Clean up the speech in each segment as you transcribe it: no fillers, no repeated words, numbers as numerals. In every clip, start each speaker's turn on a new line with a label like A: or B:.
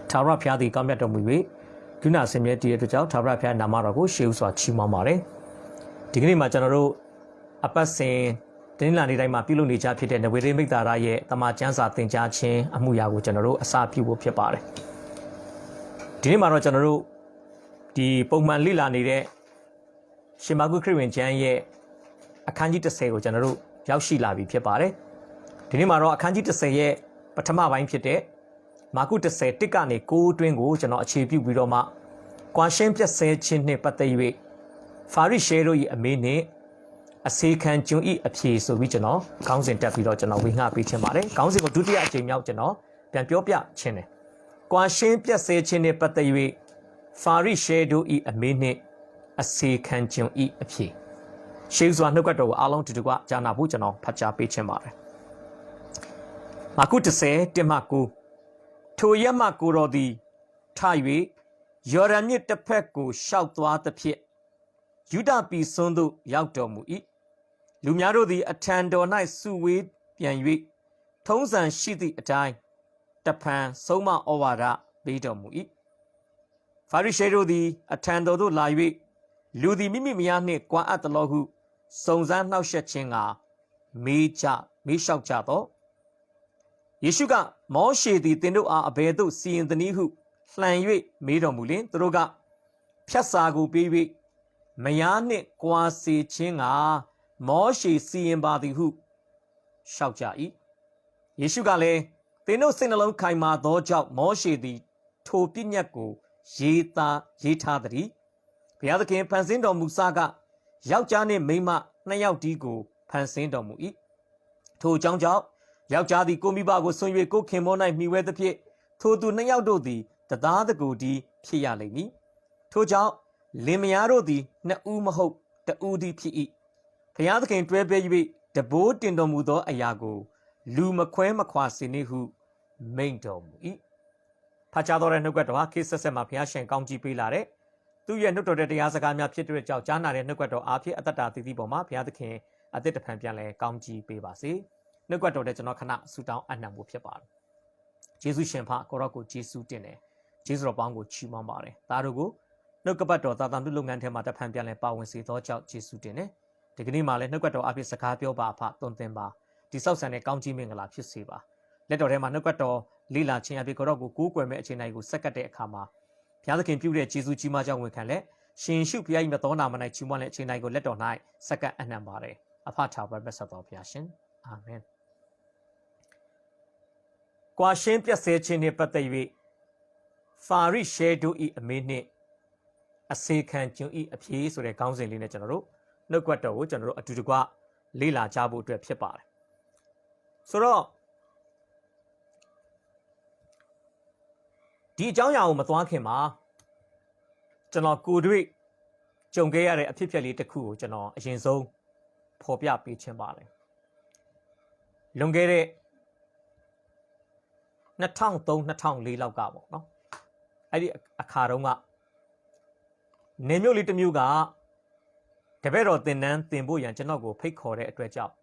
A: ထာဝရဘုရားသည်ကောင်းမြတ်တော်မူ၍ကရုဏာဆင်မြဲတည်တဲ့အတွက်ကြောင့်ထာဝရဘုရားနာမတော်ကိုရှေးဥစွာချီးမွမ်းပါတယ်ဒီကနေ့မှာကျွန်တော်တို့အပတ်စဉ်တင်းလာနေတိုင်းမှာပြုလုပ်နေကြဖြစ်တဲ့နဝေရေမိတ္တာရရဲ့တမန်ကျမ်းစာသင်ကြားခြင်းအမှုရာကိုကျွန်တော်တို့အစပြုဖို့ဖြစ်ပါတယ်ဒီနေ့မှာတော့ကျွန်တော်တို့ဒီပုံမှန်လေ့လာနေတဲ့ရှင်မာကုခရစ်ဝင်ကျမ်းရဲ့အခန်းကြီး30ကိုကျွန်တော်တို့ရောက်ရှိလာပြီဖြစ်ပါတယ်ဒီနေ့မှာတော့အခန်းကြီး30ရဲ့ပထမပိုင်းဖြစ်တဲ့မာကု30တစ်ကနေ9အတွင်းကိုကျွန်တော်အခြေပြုပြီးတော့မှကွာရှင်းပြည့်စဲခြင်းနှင့်ပတ်သက်၍ဖာရိရှဲတို့၏အမေနှင့်အစေခံကျွန်၏အဖြေဆိုပြီးကျွန်တော်ခေါင်းစဉ်တက်ပြီးတော့ကျွန်တော်ဝေငှပေးခြင်းပါတယ်ခေါင်းစဉ်ကိုဒုတိယအကြိမ်မြောက်ကျွန်တော်ပြန်ပြောပြခြင်းတယ်ကွာရှင်းပြည့်စဲခြင်းနှင့်ပတ်သက်၍ဖာရိရှဲတို့၏အမေနှင့်အစေခံကျွန်၏အဖြေရှေးစွာနှုတ်ကတော်ကိုအားလုံးတူတူကကြားနာဖို့ကျွန်တော်ဖတ်ကြားပေးခြင်းပါတယ်မာကု30တင်မှ9ထိုရက်မှကိုတော်သည်ထ၍ယော်ဒန်မြစ်တစ်ဖက်ကိုရှောက်သွားသဖြင့်ယူဒပြည်စွန်းသို့ရောက်တော်မူ၏လူများတို့သည်အထံတော်၌စုဝေးပြန်၍ထုံးစံရှိသည့်အတိုင်းတဖန်ဆုံးမဩဝါဒပေးတော်မူ၏ဖာရိရှဲတို့သည်အထံတော်သို့လာ၍လူသည်မိမိမယားနှင့်ကြွားအပ်သလောဟုစုံစမ်းနှောက်ယှက်ခြင်းကမေးလျှောက်ကြတော့ယေရှုကမောရှေသည်သင်တို့အားအဘယ်သို့စီရင်သနည်းဟုလှန်၍မေးတော်မူလျှင်သူတို့ကဖြတ်စာကိုပေး၍မယားနှင့်ကြွားစေခြင်းကမောရှေစီရင်ပါသည်ဟုလျှောက်ကြ၏ယေရှုကလည်းသင်တို့စိတ်နှလုံးခိုင်မာသောကြောင့်မောရှေသည်ထိုပညတ်ကိုရေးထားသည်ဘုရားသခင်ဖန်ဆင်းတော်မူစကယောက်ျားနှင့်မိန်းမနှစ်ယောက်တည်းကိုဖန်ဆင်းတော်မူ၏ထိုအကြောင်းကြောင့်ယောက်ျားသည်ကိုမိဘကိုဆွံ့၍ကိုခင်မော၌မှီဝဲသဖြင့်ထိုသူနှစ်ယောက်တို့သည်တသားတကူတည်းဖြစ်ရလိမ့်မည်ထိုကြောင့်လင်မယားတို့သည်နှစ်ဦးမဟုတ်တဦးတည်းဖြစ်၏ဘုရားသခင်တွဲပေး၍တဘိုးတင်တော်မူသောအရာကိုလူမခွဲမခွာစေနှင့်ဟုမိန့်တော်မူ၏ဖတ်ကြားတော်တဲ့နှုတ်ကပတ်တော်ဟာခေတ်ဆက်ဆက်မှာဘုရားရှင်ကောင်းကြီးပေးလာတဲ့သူရဲ့နှုတ်တော်တဲ့တရားစကားများဖြစ်တဲ့ကြောင့်ကြားနာတဲ့နှုတ်ကပတ်တော်အားဖြင့်အတ္တတာတည်တည်ပေါ်မှာဘုရားသခင်အသစ်တဖန်ပြန်လဲကောင်းကြီးပေးပါစေနှုတ်ကပတ်တော်တဲ့ကျွန်တော်ခဏဆူတောင်းအပ်နှံဖို့ဖြစ်ပါတယ်ယေရှုရှင်ဖကိုရော့ကိုယေရှုတင်တယ်ယေရှုတော်ပေါင်းကိုချီးမွမ်းပါတယ်ဒါတို့ကိုနှုတ်ကပတ်တော်သာသနာလုပ်ငန်းထဲမှာတဖန်ပြန်လဲပါဝင်စေသောကြောင့်ယေရှုတင်တယ်ဒီကနေ့မှာလည်းနှုတ်ကပတ်တော်အားဖြင့်စကားပြောပါအဖသွန်သင်ပါဒီဆောက်ဆန်တဲ့ကောင်းကြီးမင်္ဂလာဖြစ်စေပါလက်တော်ထဲမှာနှုတ်ကပတ်တော်လေ့လာခြင်းအဖြစ်ကိုရော့ကိုကိုးကွယ်မဲ့အချိန်တိုင်းကိုစက္ကပ်တဲ့အခါမှာဘုရားသခင်ပြုတဲ့ယေရှုကြီးမားကြောင့်ဝန်ခံလက်ရှင်ရှုဘုရား၏မြတ်သောနာမ၌ချီးမွမ်းတဲ့အချိန်တိုင်းကိုလက်တော်၌စက္ကပ်အနှံပါတယ်အဖထာဝရမြတ်သောဘုရားရှင်အာမင်ကွာရှင်းပြည့်စဲခြင်းနှင့်ပတ်သက်၍ဖာရိရှဲတို့၏အမေနှင့်အစေခံကျွန်၏အဖြေဆိုတဲ့ခေါင်းစဉ်လေးနဲ့ကျွန်တော်တို့နှုတ်ကပတ်တော်ကိုကျွန်တော်တို့အတူတကွလေ့လာကြဖို့အတွက်ဖြစ်ပါတယ်ဆိုတော့ဒီအကြောင်းအရာကိုမသွားခင်မှာကျွန်တော်ကိုတွေ့ကြုံခဲ့ရတဲ့အဖြစ်အပျက်လေးတစ်ခုကိုကျွန်တော်အရင်ဆုံးဖော်ပြပေးခြင်းပါတယ်လွန်ခဲ့တဲ့2003-2004လောက်ကပေါ့နော်အဲ့ဒီအခါတုန်းကနေမျိုးလေးတစ်မျိုးကတပည့်တော်သင်တန်းသင်ဖို့ရန်ကျွန်တော်ကိုဖိတ်ခေါ်တဲ့အတွက်ကြောင့်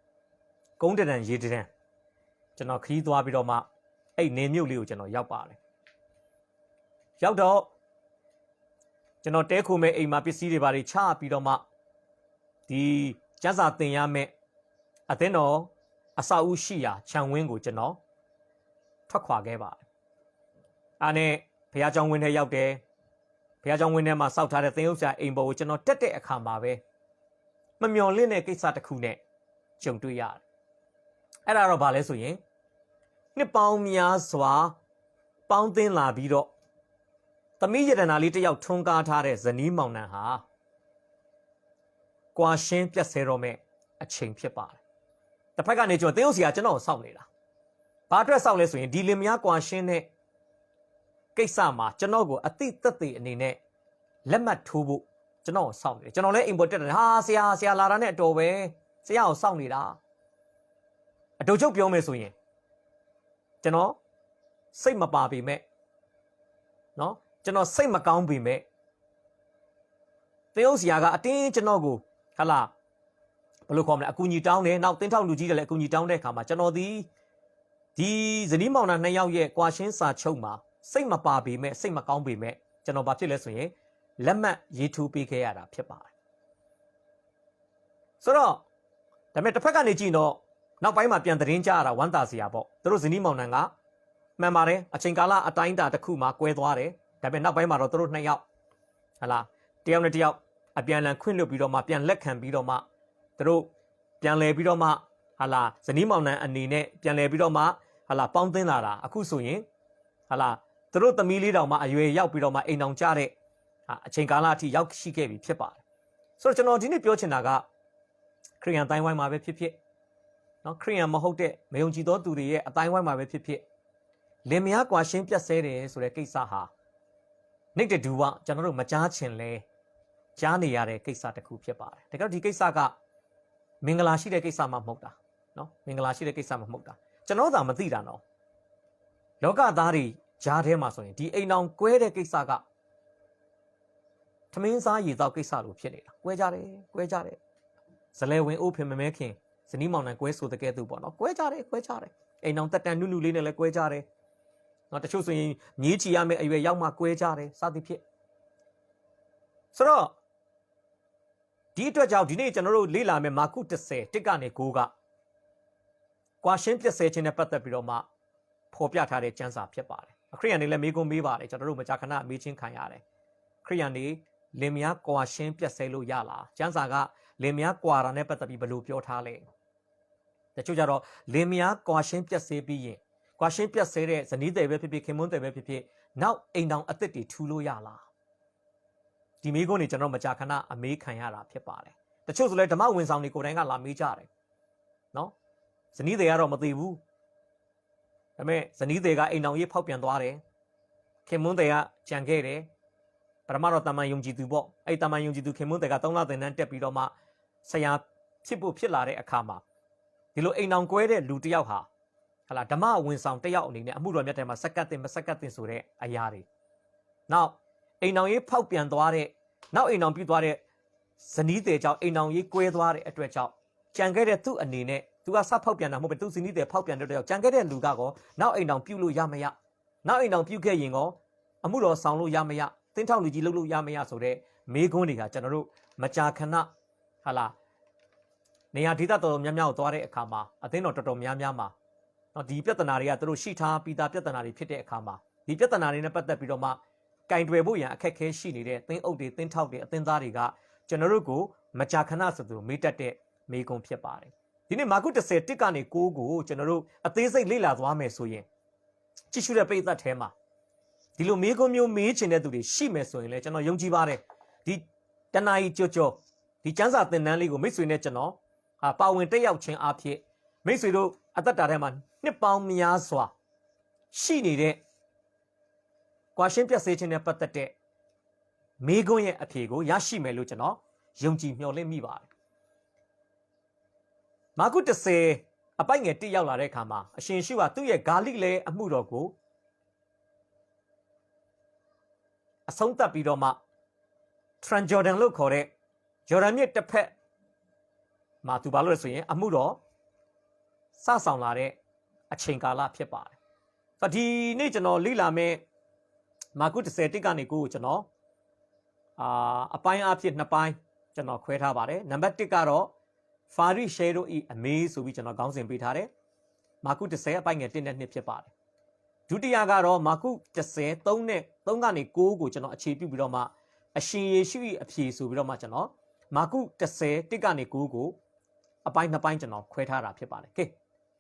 A: ကုန်းတန်ရေတန်ကျွန်တော်ခရီးသွားပြီးတော့မှအဲ့နေမျိုးလေးကိုကျွန်တော်ရောက်ပါတယ်ရောက်တော့ကျွန်တော်တဲခိုမဲ့အိမ်မှာပစ္စည်းတွေပါတွေချပြီးတော့မှဒီကျန်းစာသင်ရမယ့်အသင်းတော်အဆောက်အဦရှိရာခြံဝင်းကိုကျွန်တော်ထွက်ခွာခဲ့ပါတယ်။အားနဲ့ဘုရားကျောင်းဝင်းထဲရောက်တယ်။ဘုရားကျောင်းဝင်းထဲမှာစောက်ထားတဲ့သင်္ဥစ္စာအိမ်ပေါ်ကိုကျွန်တော်တက်တဲ့အခါမှာပဲမမျှော်လင့်တဲ့ကိစ္စတစ်ခုနဲ့ကြုံတွေ့ရတယ်။အဲ့ဒါတော့ဘာလဲဆိုရင်နှစ်ပေါင်းများစွာပေါင်းသင်းလာပြီးတော့သမီးရတနာလေးတစ်ယောက်ထွန်းကားထားတဲ့ဇနီးမောင်နှံဟာကွာရှင်းပြတ်ဆဲတော့မဲ့အချိန်ဖြစ်ပါတယ်။တစ်ဖက်ကနေကျွန်တော်သင်္ဥစ္စာကျွန်တော်ကိုစောင့်နေတာဘာအတွက်စောင့်လဲဆိုရင်ဒီလင်မယားကွာရှင်းတဲ့ကိစ္စမှာကျွန်တော်ကိုအတိသက်သေအနေနဲ့လက်မှတ်ထိုးဖို့ကျွန်တော်ကိုစောင့်နေတယ်ကျွန်တော်လည်းအိမ်ပေါ်တက်တယ်ဟာဆရာလာတာနဲ့အတော်ပဲဆရာကိုစောင့်နေတာအတူချုပ်ပြောမယ်ဆိုရင်ကျွန်တော်စိတ်မပါပေမဲ့နော်ကျွန်တော်စိတ်မကောင်းပေမဲ့သင်္ဥစ္စာကအတင်းကျွန်တော်ကိုဟလာဘယ်လိုခေါ်မလဲအကူအညီတောင်းတယ်နောက်တင်းထောက်လူကြီးတွေလည်းအကူအညီတောင်းတဲ့အခါမှာကျွန်တော်ဒီဇနီးမောင်နှံနှစ်ယောက်ရဲ့ကွာရှင်းစာချုပ်မှာ စိတ်မပါပေမဲ့စိတ်မကောင်းပေမဲ့ကျွန်တော်ဘာဖြစ်လဲဆိုရင်လက်မှတ်ရေးထိုးပေးခဲ့ရတာဖြစ်ပါတယ်ဆိုတော့ဒါပေမဲ့တစ်ဖက်ကနေကြည့်တော့နောက်ပိုင်းမှာပြန်သတင်းကြရတာဝမ်းသာစရာပေါ့သူတို့ဇနီးမောင်နှံကမှန်ပါတယ်အချိန်ကာလအတိုင်းအတာတစ်ခုမှာကွဲသွားတယ်ဒါပေမဲ့နောက်ပိုင်းမှာတော့သူတို့နှစ်ယောက်ဟလာတယောက်နဲ့တယောက်အပြန်အလှန်ခွင့်လွှတ်ပြီးတော့မှပြန်လက်ခံပြီးတော့မှသူတို့ပြန်လဲပြီးတော့မှဟာလာဇနီးမောင်နှံအနေနဲ့ပြန်လဲပြီးတော့မှဟာလာပေါင်းသင်းလာတာအခုဆိုရင်ဟာလာသူတို့သမီးလေးတောင်မှအရွယ်ရောက်ပြီးတော့မှအိမ်တောင်ကြတဲ့အချိန်ကာလအထိရောက်ရှိခဲ့ပြီဖြစ်ပါတယ်ဆိုတော့ကျွန်တော်ဒီနေ့ပြောချင်တာကခရိယန်တိုင်းဝိုင်းမှာပဲဖြစ်ဖြစ်နော်ခရိယန်မဟုတ်တဲ့မယုံကြည်သောသူတွေရဲ့အတိုင်းဝိုင်းမှာပဲဖြစ်ဖြစ်လင်မယားကွာရှင်းပြတ်ဆဲတယ်ဆိုတဲ့ကိစ္စဟာနှိမ့်တဲ့ဒူဝကျွန်တော်တို့မကြားချင်လဲကြားနေရတဲ့ကိစ္စတစ်ခုဖြစ်ပါတယ်ဒါကြောင့်ဒီကိစ္စကမင်္ဂလာရှိတဲ့ကိစ္စမှမဟုတ်တာနော်မင်္ဂလာရှိတဲ့ကိစ္စမှမဟုတ်တာကျွန်တော်သာမသိတာနော်လောကသားတွေကြားထဲမှာဆိုရင်ဒီအိမ်အောင်ကွဲတဲ့ကိစ္စကထမင်းစားရေသောက်ကိစ္စလိုဖြစ်နေတာကွဲကြတယ်ဇလဲဝင်အိုးဖင်မမဲခင်ဇနီးမောင်နှံကွဲဆိုတဲ့ကဲသူပေါ့နော်ကွဲကြတယ်အိမ်အောင်တက်တန်နုနုလေးနဲ့လည်းကွဲကြတယ်နော်တချို့ဆိုရင်ညည်းချီရမယ့်အရွယ်ရောက်မှကွဲကြတယ်စသည်ဖြင့်ဆိုတော့ဒီအတွက်ကြောင့်ဒီနေ့ကျွန်တော်တို့လေ့လာမယ့်မာကု10တစ်ကနေ9ကကွာရှင်းပြည့်စဲခြင်းနဲ့ပတ်သက်ပြီးတော့မှဖော်ပြထားတဲ့ကျမ်းစာဖြစ်ပါတယ်အခရိယန်တွေလည်းမေးခွန်းမေးပါတယ်ကျွန်တော်တို့မကြာခဏမေးချင်းခံရတယ်ခရိယန်တွေလင်မယားကွာရှင်းပြည့်စဲလို့ရလားကျမ်းစာကလင်မယားကွာတာနဲ့ပတ်သက်ပြီးဘယ်လိုပြောထားလဲတချို့ကြတော့လင်မယားကွာရှင်းပြည့်စဲပြီးရင်ကွာရှင်းပြည့်စဲတဲ့ဇနီးတယ်ပဲဖြစ်ဖြစ်ခင်မွန်းတယ်ပဲဖြစ်ဖြစ်နောက်အိမ်တောင်အသက်တွေထူလို့ရလားဒီမေးခွန်းတွေကျွန်တော်မကြာခဏအမေးခံရတာဖြစ်ပါတယ်တချို့ဆိုလဲဓမ္မဝင်ဆောင်တွေကိုယ်တိုင်ကလာမေးကြတယ်နော်ဇနီးတယ်ကတော့မသိဘူးဒါပေမဲ့ဇနီးတယ်ကအိမ်တောင်ရေးဖောက်ပြန်သွားတယ်ခင်မွန်းတယ်ကကြံခဲ့တယ်ပထမတော့တာမန်ယုံကြည်သူပေါ့အဲ့တာမန်ယုံကြည်သူခင်မွန်းတယ်က3လသင်တန်းတက်ပြီးတော့မှဆရာဖြစ်လာတဲ့အခါမှာဒီလိုအိမ်တောင်ကွဲတဲ့လူတစ်ယောက်ဟာဟလာဓမ္မဝင်ဆောင်တစ်ယောက်အနေနဲ့အမှုတော်မြတ်ထဲမှာစက္ကတ်တင်မစက္ကတ်တင်ဆိုတဲ့အရာတွေနောက်အိမ်တောင်ရေးဖောက်ပြန်သွားတဲ့နောက်အိမ်တောင်ပြသွားတဲ့ဇနီးတယ်ကြောင့်အိမ်တောင်ရေးကွဲသွားတဲ့အတွက်ကြောင့်ကြံခဲ့တဲ့သူ့အနေနဲ့သူကစဖောက်ပြန်တာမဟုတ်ပဲသူဇနီးတယ်ဖောက်ပြန်တဲ့အတွက်ကြောင့်ကြံခဲ့တဲ့လူကကောနောက်အိမ်တောင်ပြုလို့ရမရနောက်အိမ်တောင်ပြုခဲ့ရင်ကောအမှုတော်ဆောင်လို့ရမရတင်းထောင်လူကြီးလုပ်လို့ရမရဆိုတဲ့မေးခွန်းတွေကကျွန်တော်တို့မကြာခဏဟာလာနေရာဒေသတော်များများကိုသွားတဲ့အခါမှာအသင်းတော်တော်တော်များများမှာနော်ဒီပြဿနာတွေကသူတို့ရှိထားပြီးသားပြဿနာတွေဖြစ်တဲ့အခါမှာဒီပြဿနာတွေနဲ့ပတ်သက်ပြီးတော့မှကင်တွယ်ဖို့ရန်အခက်ခဲရှိနေတဲ့သင်းအုပ်တွေသင်းထောက်တွေအသင်းသားတွေကကျွန်တော်တို့ကိုမကြာခဏဆိုသူမေးတတ်တဲ့မေးခွန်းဖြစ်ပါတယ်ဒီနေ့မာကု10တစ်ကနေ9ကိုကျွန်တော်တို့အသေးစိတ်လေ့လာသွားမယ်ဆိုရင်ကြည့်ရှုတဲ့ပိဿတ်ထဲမှာဒီလိုမေးခွန်းမျိုးမေးချင်တဲ့သူတွေရှိမယ်ဆိုရင်လည်းကျွန်တော်ယုံကြည်ပါတယ်ဒီတနာရီကြောဒီကျမ်းစာသင်တန်းလေးကိုမိတ်ဆွေနဲ့ကျွန်တော်ပါဝင်တက်ရောက်ခြင်းအဖြစ်မိတ်ဆွေတို့အသက်တာထဲမှာနှစ်ပေါင်းများစွာရှိနေတဲ့ကွာရှင်းပြစေခြင်းနဲ့ပတ်သက်တဲ့မေးခွန်းရဲ့အဖြေကိုရရှိမယ်လို့ကျွန်တော်ယုံကြည်မျှော်လင့်မိပါတယ်မာကု10အပိုက်ငယ်1ရောက်လာတဲ့အခါမှာအရှင်ရှုဟာသူ့ရဲ့ဂါလိလဲအမှုတော်ကိုအဆုံးသတ်ပြီးတော့မှ Transjordan လို့ခေါ်တဲ့ဂျော်ဒန်မြစ်တစ်ဖက်မှာသူဘာလို့လဲဆိုရင်အမှုတော်စဆောင်လာတဲ့အချိန်ကာလဖြစ်ပါတယ်ဆိုတော့ဒီနေ့ကျွန်တော်လေ့လာမယ့်မာကု10တစ်ကနေ9ကိုကျွန်တော်အပိုင်းအဖြစ်2ပိုင်းကျွန်တော်ခွဲထားပါတယ်နံပါတ်1ကတော့ဖာရိရှဲတို့ဤအမေးဆိုပြီးကျွန်တော်ခေါင်းစဉ်ပေးထားတယ်မာကု10အပိုင်းငယ်1နဲ့2ဖြစ်ပါတယ်ဒုတိယကတော့မာကု10 3နဲ့3ကနေ9ကိုကျွန်တော်အခြေပြုပြီးတော့မှအရှင်ယေရှု၏အဖြေဆိုပြီးတော့မှကျွန်တော်မာကု10 1ကနေ9ကိုအပိုင်း2ပိုင်းကျွန်တော်ခွဲထားတာဖြစ်ပါတယ်ကဲ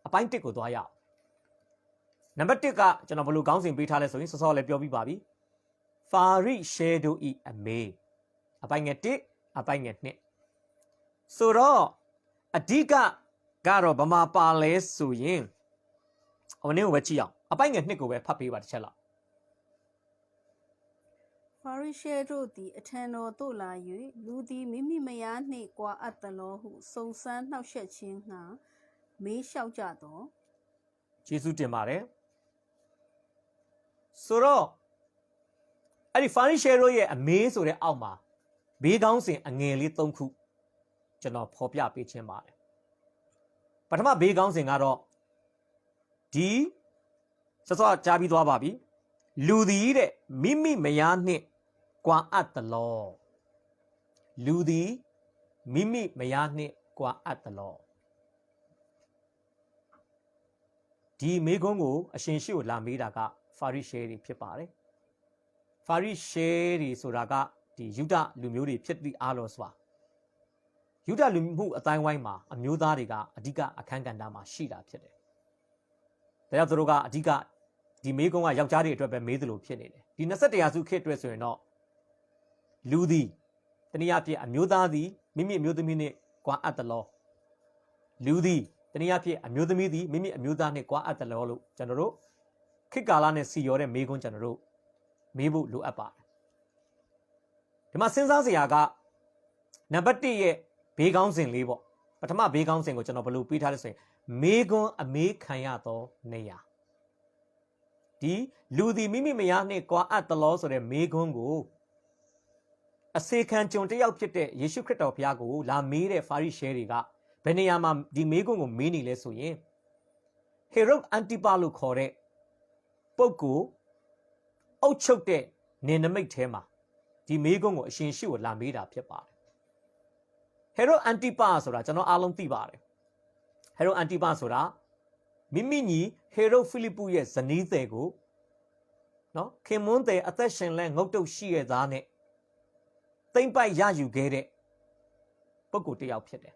A: အပိုင်း1ကိုသွားရအောင်နံပါတ်1ကကျွန်တော်ဘယ်လိုခေါင်းစဉ်ပေးထားလဲဆိုရင်စောစောလည်းပြောပြပါပြီဖာရိရှဲတို့ဤအမေးအပိုင်းငယ်1အပိုင်းငယ်2ဆိုတော့အဓိကကတော့ဗမာပါလဲဆိုရင်ဟိုနေ့ကိုပဲကြည့်အောင်အပိုင်းငယ်2ကိုပဲဖတ်ပေးပါတစ်ချက်လောက်
B: ဖာရိရှဲတို့သည်အထံတော်သို့လာ၍လူသည်မိမိမယားနှင့်ကွာအပ်သလောဟုစုံစမ်းနှောက်ယှက်ခြင်းငှာမေးလျှောက်ကြသော
A: ယေရှုတင်ပါတယ်ဆိုတော့အဲ့ဒီဖာရိရှဲတို့ရဲ့အမေးဆိုတဲ့အောက်မှာဘေးကောင်းစဉ်အငယ်လေး3ခုကျွန်တော်ဖော်ပြပေးခြင်းပါတယ်ပထမဘေးကောင်းစဉ်ကတော့ဒီစောစောကြားပြီးသွားပါပြီ လူသည်တဲ့မိမိမယားနှင့်ကွာအပ်သလောလူသည်မိမိမယားနှင့်ကွာအပ်သလောဒီမေခွန်းကိုအရှင်ရှိကိုလာမေးတာကဖာရိရှဲတွေဖြစ်ပါတယ်ဖာရိရှဲတွေဆိုတာကဒီယုဒလူမျိုးတွေဖြစ်သည့်အားလို့ဆိုတာယုဒလူမှုအတိုင်းဝိုင်းမှာအမျိုးသားတွေကအဓိကအခန်းကဏ္ဍမှာရှိတာဖြစ်တယ်ဒါကြောင့်သူတို့ကအဓိကဒီမေခွန်းကယောက်ျားတွေအတွက်ပဲမေးသလိုဖြစ်နေတယ်ဒီ21ရာစုခေတ်အတွက်ဆိုရင်တော့လူသည်တနည်းအားဖြင့်အမျိုးသားသည်မိမိအမျိုးသမီးနှင့်ကွာအပ်သလောလူသည်တနည်းအားဖြင့်အမျိုးသမီးသည်မိမိအမျိုးသားနှင့်ကွာအပ်သလောလို့ကျွန်တော်တို့ခေတ်ကာလနဲ့စီရောတဲ့မေခွန်းကျွန်တော်တို့မေးဖို့လိုအပ်ပါတယ်ဒီမှာစဉ်းစားစရာကနံပါတ်1ရဲ့ဘေးကောင်းစဉ်လေးပေါ့ပထမဘေးကောင်းစဉ်ကိုကျွန်တော်ဘယ်လိုပေးထားလဲဆိုရင်မေခွန်းအမေးခံရသောနေရာဒီလူသည်မိမိမယားနှင့်ကွာအပ်သလောဆိုတဲ့မေခွန်းကိုအစေခံကျွန်တယောက်ဖြစ်တဲ့ယေရှုခရစ်တော်ဘုရားကိုလာမေးတဲ့ဖာရိရှဲတွေကဘယ်နေရာမှာဒီမေခွန်းကိုမေးနေလဲဆိုရင်ဟေရုဒ်အန်တိပလို့ခေါ်တဲ့ပုဂ္ဂိုလ်အုပ်ချုပ်တဲ့နေနမိတ်ထဲမှာဒီမေခွန်းကိုအရှင်ရှိကိုလာမေးတာဖြစ်ပါတယ်ဟေရုဒ်အန်တိပဆိုတာကျွန်တော်အားလုံးသိပါတယ်ဟေရုဒ်အန်တိပဆိုတာမိမိညီဟေရုဒ်ဖိလိပ္ပုရဲ့ဇနီးသည်ကိုနော်ခင်မွန်းသည်အသက်ရှင်လဲငုတ်တုတ်ရှိရသားနဲ့သိမ့်ပိုက်ရယူခဲ့တဲ့ပုဂ္ဂိုလ်တစ်ယောက်ဖြစ်တယ်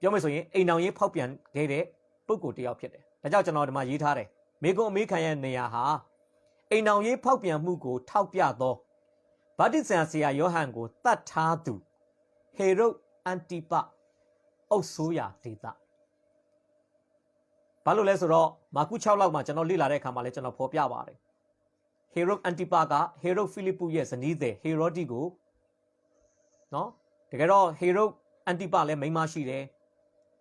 A: ပြောမယ်ဆိုရင်အိမ်တော်ရေးဖောက်ပြန်ခဲ့တဲ့ပုဂ္ဂိုလ်တစ်ယောက်ဖြစ်တယ်ဒါကြောင့်ကျွန်တော်ဒီမှာရေးထားတယ်မေခွန်းအမေးခံရတဲ့နေရာဟာအိမ်တော်ရေးဖောက်ပြန်မှုကိုထောက်ပြသောဗတ္တိဇံဆရာယောဟန်ကိုတတ်ထားသူဟေရုဒ်အန်တိပအုပ်စိုးရာဒေသဘာလို့လဲဆိုတော့မာကု6လောက်မှာကျွန်တော်လေ့လာတဲ့အခါမှာလည်းကျွန်တော်ဖော်ပြပါတယ်ဟေရုဒ်အန်တိပကဟေရုဒ်ဖိလိပ္ပုရဲ့ဇနီးသည်ဟေရောဒိကိုနော်တကယ်တော့ဟေရုဒ်အန်တိပလည်းမိန်းမရှိတယ်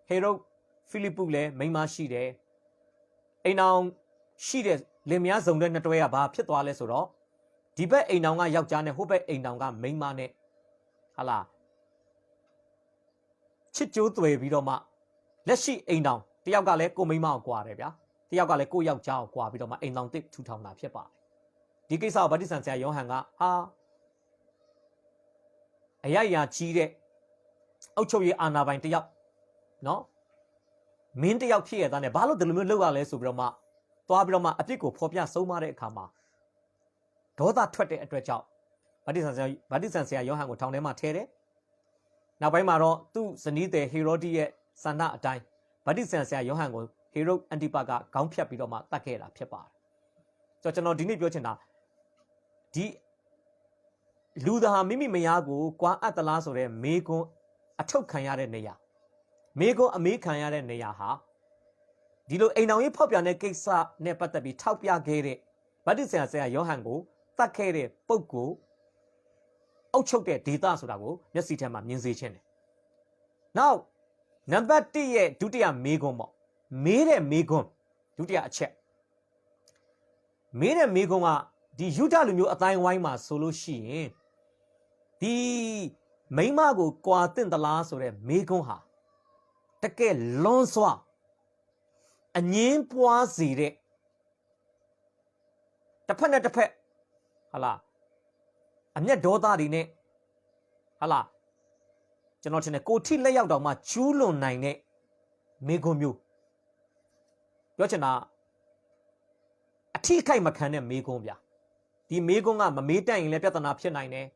A: ဟေရုဒ်ဖိလိပ္ပုလည်းမိန်းမရှိတယ်အိမ်အောင်ရှိတဲ့လင်မယားစုံတဲ့နှစ်တွဲကဘာဖြစ်သွားလဲဆိုတော့ဒီဘက်အိမ်အောင်ကယောက်ျားနဲ့ဟိုဘက်အိမ်အောင်ကမိန်းမနဲ့ဟာလားချစ်ကြိုးသွယ်ပြီးတော့မှလက်ရှိအိမ်အောင်တယောက်ကလည်းကိုမိန်းမကိုကွာတယ်ဗျာတယောက်ကလည်းကိုယောက်ျားကိုကွာပြီးတော့မှအိမ်အောင်တစ်ထူထောင်တာဖြစ်ပါတယ်ဒီကိစ္စကိုဗတ္တိဇံဆရာယောဟန်ကအယရာကြီးတဲ့အုတ်ချုပ်ရေးအာဏာပိုင်တယောက်နော်မင်းတယောက်ဖြစ်ရတဲ့နဲ့ဘာလို့ဒီလိုမျိုးလုပ်ရလဲဆိုပြီးတော့မှသွားပြီးတော့မှအပြစ်ကိုဖော်ပြဆုံးမတဲ့အခါမှာဒေါသထွက်တဲ့အတွက်ကြောင့်ဗတ္တိဇံဆရာယောဟန်ကိုထောင်ထဲမှာထည့်တယ်နောက်ပိုင်းမှာတော့သူ့ဇနီးသည်ဟေရောဒိရဲ့ဆန္ဒအတိုင်းဗတ္တိဇံဆရာယောဟန်ကိုဟေရုဒ်အန်တိပကခေါင်းဖြတ်ပြီးတော့မှတတ်ခဲ့တာဖြစ်ပါတယ်ဆိုတော့ကျွန်တော်ဒီနေ့ပြောချင်တာဒီလူသားဟာမိမိမယားကိုကွာအပ်သလားဆိုတဲ့မေခွန်းအထုတ်ခံရတဲ့နေရာမေခွန်းအမေးခံရတဲ့နေရာဟာဒီလိုအိမ်တော်ရေးဖောက်ပြန်တဲ့ကိစ္စနဲ့ပတ်သက်ပြီးထောက်ပြခဲ့တဲ့ဗတ္တိဇံဆရာယောဟန်ကိုတတ်ခဲ့တဲ့ပုဂ္ဂိုလ်အုပ်ချုပ်တဲ့ဒေသဆိုတာကိုမျက်စိထဲမှာမြင်စေခြင်းတယ်နောက်နံပါတ်1ရဲ့ဒုတိယမေခွန်းပေါ့မေးတဲ့မေခွန်းဒုတိယအချက်မေးတဲ့မေခွန်းကဒီယုဒလူမျိုးအတိုင်းဝိုင်းမှာဆိုလို့ရှိရင်ဒီမိန်းမကိုကွာတင့်သလားဆိုတဲ့မေခွန်းဟာတကယ်လွန်စွာအငင်းပွားစေတဲ့တစ်ဖက်နဲ့တစ်ဖက်ဟာလားအမျက်ဒေါသတွေနဲ့ဟာလားကျွန်တော်ထင်တယ်ကိုထိလက်ရောက်တောင်မှကျူးလွန်နိုင်တဲ့မေခွန်းမျိုးပြောချင်တာအထိခိုက်မခံတဲ့မေခွန်းဗျာဒီမေခွန်းကမမေးတတ်ရင်လည်းပြဿနာဖြစ်နိုင်တယ်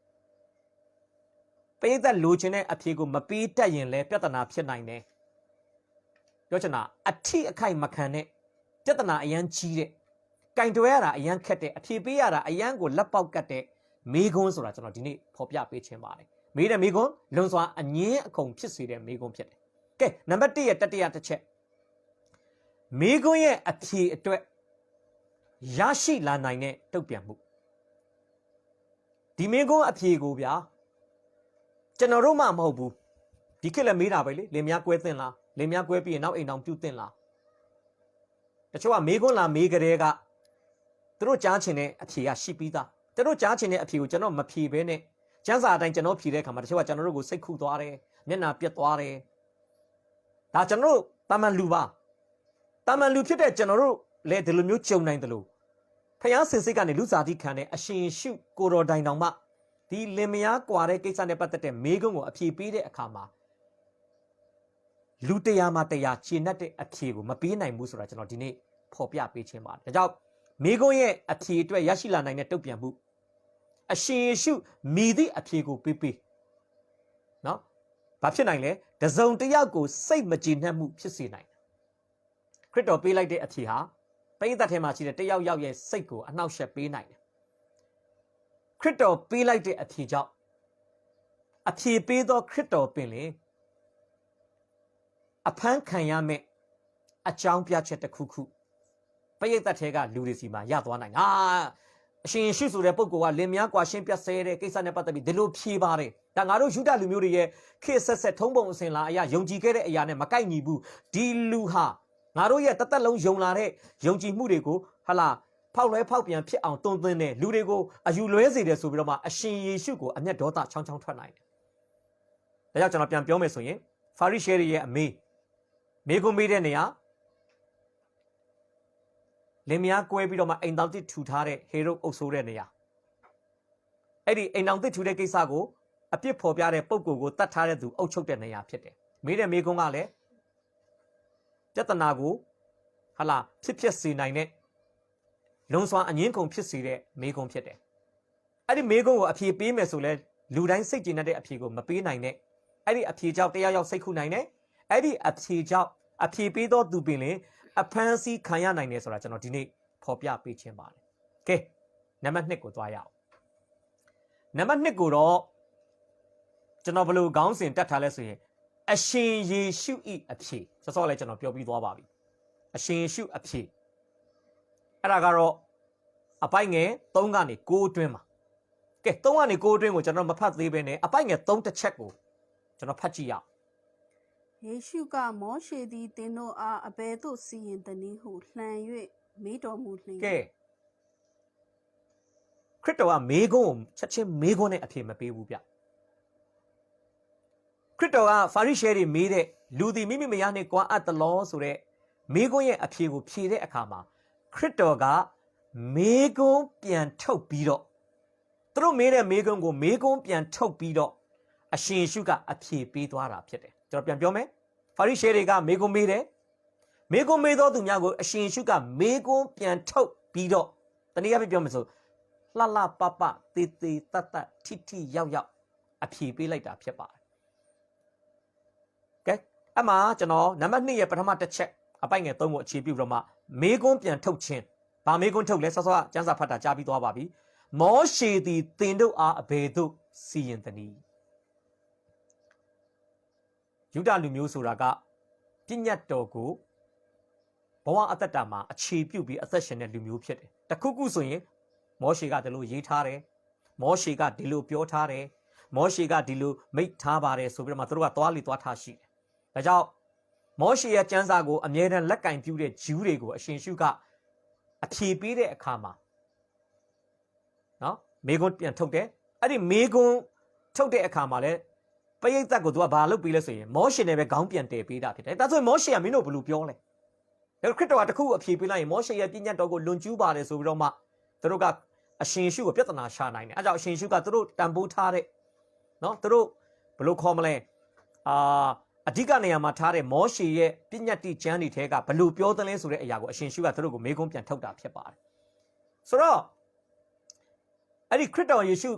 A: ပိဋကလိုချင်တဲ့အဖြေကိုမပေးတတ်ရင်လည်းပြဿနာဖြစ်နိုင်တယ်ပြောချင်တာအထိအခိုက်မခံတဲ့ပြဿနာအရန်ကြီးတဲ့ကင်တွဲရတာအရန်ခက်တဲ့အဖြေပေးရတာအရန်ကိုလက်ပေါက်ကတ်တဲ့မေခွန်းဆိုတာကျွန်တော်ဒီနေ့ဖော်ပြပေးခြင်းပါတယ်မေးတဲ့မေခွန်းလွန်စွာအငင်းအခုံဖြစ်စေတဲ့မေခွန်းဖြစ်တယ်ကဲနံပါတ်1ရဲ့တတိယတစ်ချက်မေခွန်းရဲ့အဖြေအတွက်ရရှိလာနိုင်တဲ့တုတ်ပြန်မှုဒီမေခွန်းအဖြေကိုဗျာကျွန်တော်တို့မှမဟုတ်ဘူးဒီခေတ်လည်းမေးတာပဲလေလင်မယားကွဲသင့်လားလင်မယားကွဲပြီးရင်နောက်အိမ်တောင်ပြုတ်သင့်လားတချို့ကမေခွန်းလာမေးကြတဲ့ကသူတို့ကြားချင်တဲ့အဖြေကရှိပြီးသားသူတို့ကြားချင်တဲ့အဖြေကိုကျွန်တော်မဖြေဘဲနဲ့ကျန်းစာအတိုင်းကျွန်တော်ဖြေတဲ့အခါမှာတချို့ကကျွန်တော်တို့ကိုစိတ်ခုသွားတယ်မျက်နှာပြက်သွားတယ်ဒါကျွန်တော်တို့တာမန်လူပါတာမန်လူဖြစ်တဲ့ကျွန်တော်တို့လည်းဒီလိုမျိုးကြုံနိုင်တယ်လို့ ဖျားစင်စစ်ကနေလူစားတိခံတဲ့အရှင်ရှုကိုတော်တိုင်တောင်မှဒီလင်မယားကွာတဲ့ကိစ္စနဲ့ပတ်သက်တဲ့မေကုန်းကိုအဖြေပေးတဲ့အခါမှာလူတရားမှာတရားခြေနှက်တဲ့အဖြေကိုမပေးနိုင်ဘူးဆိုတာကျွန်တော်ဒီနေ့ဖော်ပြပေးခြင်းပါတယ်ဒါကြောင့်မေကုန်းရဲ့အဖြေအတွက်ရရှိလာနိုင်တဲ့တုတ်ပြန်မှုအရှင်ရှုမိသည့်အဖြေကိုပေးနော်ဘာဖြစ်နိုင်လဲတစုံတစ်ယောက်ကိုစိတ်မကြည်နှက်မှုဖြစ်စေနိုင်ခရစ်တော်ပေးလိုက်တဲ့အဖြေဟာပိဋကတ်ထဲမှာရှိတဲ့တယောက်ယောက်ရဲ့စိတ်ကိုအနှောက်အယှက်ပေးနိုင်တယ်ခရစ်တော်ပေးလိုက်တဲ့အဖြေကြောင့်အဖြေပေးသောခရစ်တော်ပင်လေအဖမ်းခံရမယ့်အကြောင်းပြချက်တစ်ခုခုပိဋကတ်ထဲကလူတွေစီမှာရသွားနိုင်အရှင်ရှုဆိုတဲ့ပုဂ္ဂိုလ်ကလင်မယားကွာရှင်းပြဆဲတဲ့ကိစ္စနဲ့ပတ်သက်ပြီးဒီလိုဖြေပါတယ်ဒါငါတို့ယူဒလူမျိုးတွေရဲ့ခေတ်ဆက်ထုံးပုံအစဉ်လာအရာယုံကြည်ခဲ့တဲ့အရာနဲ့မကိုက်ညီဘူးဒီလူဟာငါတို့ရဲ့တသက်လုံးယုံလာတဲ့ယုံကြည်မှုတွေကိုဟလာဖောက်လွဲဖောက်ပြန်ဖြစ်အောင်တွန်းသွင်းတဲ့လူတွေကိုအယူလွဲစေတယ်ဆိုပြီးတော့မှအရှင်ယေရှုကိုအမျက်ဒေါသချောင်းချောင်းထွက်နိုင်တယ်ဒါကြောင့်ကျွန်တော်ပြန်ပြောမယ်ဆိုရင်ဖာရိရှဲတွေရဲ့အမေကွန်မေးတဲ့နေရာလင်မယားကွဲပြီးတော့မှအိမ်တောင်တစ်ထူထားတဲ့ဟေရုအုပ်ဆိုးတဲ့နေရာအဲ့ဒီအိမ်တောင်တစ်ထူတဲ့ကိစ္စကိုအပြစ်ဖော်ပြတဲ့ပုံကိုတတ်ထားတဲ့သူအုပ်ချုပ်တဲ့နေရာဖြစ်တယ်မေးတဲ့မေကွန်းကလည်းပြဿနာကိုဟလာဖြစ်စေနိုင်တဲ့လုံစွာအငင်းကုန်ဖြစ်စေတဲ့မေကွန်းဖြစ်တယ်အဲ့ဒီမေကွန်းကိုအဖြေပေးမယ်ဆိုလဲလူတိုင်းစိတ်ကြည်တဲ့အဖြေကိုမပေးနိုင်နဲ့အဲ့ဒီအဖြေကြောင့်တရားရောက်စိတ်ခုနိုင်တယ်အဲ့ဒီအဖြေကြောင့်အဖြေပေးသောသူပင်လေအဖမ်းဆီးခံရနိုင်တယ်ဆိုတာကျွန်တော်ဒီနေ့ဖော်ပြပေးခြင်းပါတယ်ကဲနံပါတ်2ကိုသွားရအောင်နံပါတ်2ကိုတော့ကျွန်တော်ဘယ်လိုခေါင်းစဉ်တက်ထားလဲဆိုရင်အရှင်ယေရှု၏အဖြေစောလည်းကျွန်တော်ပြောပြီးသွားပါပြီအရှင်ယေရှုအဖြေအဲ့ဒါကတော့အပိုက်ငယ်3ကနေ6အတွင်းမှာကဲ3ကနေ6အတွင်းကိုကျွန်တော်မဖတ်သေးဘဲနဲ့အပိုက်ငယ်3တစ်ချက်ကိုကျွန်တော်ဖတ်ကြည့်ရအောင်
B: ယေရှုကမောရှေသည်သင်တို့အားအဘယ်သို့စီရင်သနည်းဟုလှန်၍မေးတော်မူလျှင်
A: ကဲခရစ်တော်ကမေးခွန်းကိုချက်ချင်းမေးခွန်းနဲ့အဖြေမပေးဘူးဗျခရစ်တော်ကဖာရိရှဲတွေမေးတဲ့လူသည်မိမိမယားနဲ့ကွာအပ်သလောဆိုတဲ့မေးခွန်းရဲ့အဖြေကိုဖြေတဲ့အခါမှာခရစ်တော်ကမေးခွန်းပြန်ထုတ်ပြီးတော့သူတို့မေးတဲ့မေးခွန်းကိုမေးခွန်းပြန်ထုတ်ပြီးတော့အရှင်ယေရှုကအဖြေပေးသွားတာဖြစ်တယ်ကျွန်တော်ပြန်ပြောမယ်ဖာရိရှဲတွေကမေးခွန်းမေးတယ်မေးခွန်းမေးသောသူများကိုအရှင်ယေရှုကမေးခွန်းပြန်ထုတ်ပြီးတော့တနည်းအားဖြင့်ပြောမယ်ဆိုလှလှပပတေတေတတ်တတ်ထိထိရောက်ရောက်အဖြေပေးလိုက်တာဖြစ်ပါတယ်ကဲအမှကျွန်တော်နံပါတ်2ရဲ့ပထမတစ်ချက်အပိုက်ငယ်3ကိုအခြေပြုပြီးတော့မှမေးခွန်းပြန်ထုတ်ခြင်းဗာမေးခွန်းထုတ်လဲစောစောကျမ်းစာဖတ်တာကြားပြီးသွားပါပြီမောရှေသည်သင်တို့အားအဘယ်သို့စီရင်သနည်းယုဒလူမျိုးဆိုတာကပြညတ်တော်ကိုဘဝအသက်တာမှာအခြေပြုပြီးအသက်ရှင်တဲ့လူမျိုးဖြစ်တယ်တခုခုဆိုရင်မောရှေကဒီလိုရေးထားတယ်မောရှေကဒီလိုပြောထားတယ်မောရှေကဒီလိုမိတ်ထားပါတယ်ဆိုပြီးတော့မှသူတို့ကသွားလီသွားထားရှိတယ်ဒါကြောင့်မောရှေရဲ့ကျမ်းစာကိုအမြဲတမ်းလက်ကင်ပြုတဲ့ဂျူးတွေကိုအရှင်ရှုကအဖြေပေးတဲ့အခါမှာနော်မေကွန်းပြန်ထုတ်တယ်အဲ့ဒီမေကွန်းထုတ်တဲ့အခါမှာလဲပရိသတ်ကိုသူကဘာလုပ်ပေးလဲဆိုရင်မောရှေနဲ့ပဲခေါင်းပြန်တည်ပေးတာဖြစ်တယ်ဒါဆိုရင်မောရှေကမင်းတို့ဘယ်လိုပြောလဲခရစ်တော်ကတခုအဖြေပေးလိုက်ရင်မောရှေရဲ့ပြညတ်တော်ကိုလွန်ကျူးပါတယ်ဆိုပြီးတော့မှသူတို့ကအရှင်ရှုကိုပြဿနာရှာနိုင်တယ်အဲကြောင့်အရှင်ရှုကသူတို့တန်ဖိုးထားတဲ့နော်သူတို့ဘယ်လိုခေါ်မလဲအဓိကနေရာမှာထားတဲ့မောရှေရဲ့ပြညတ်တိကျမ်းတွေထဲကဘယ်လိုပြောသလဲဆိုတဲ့အရာကိုအရှင်ရှုကသူတို့ကိုမေးခွန်းပြန်ထုတ်တာဖြစ်ပါတယ်ဆိုတော့အဲ့ဒီခရစ်တော်ယေရှု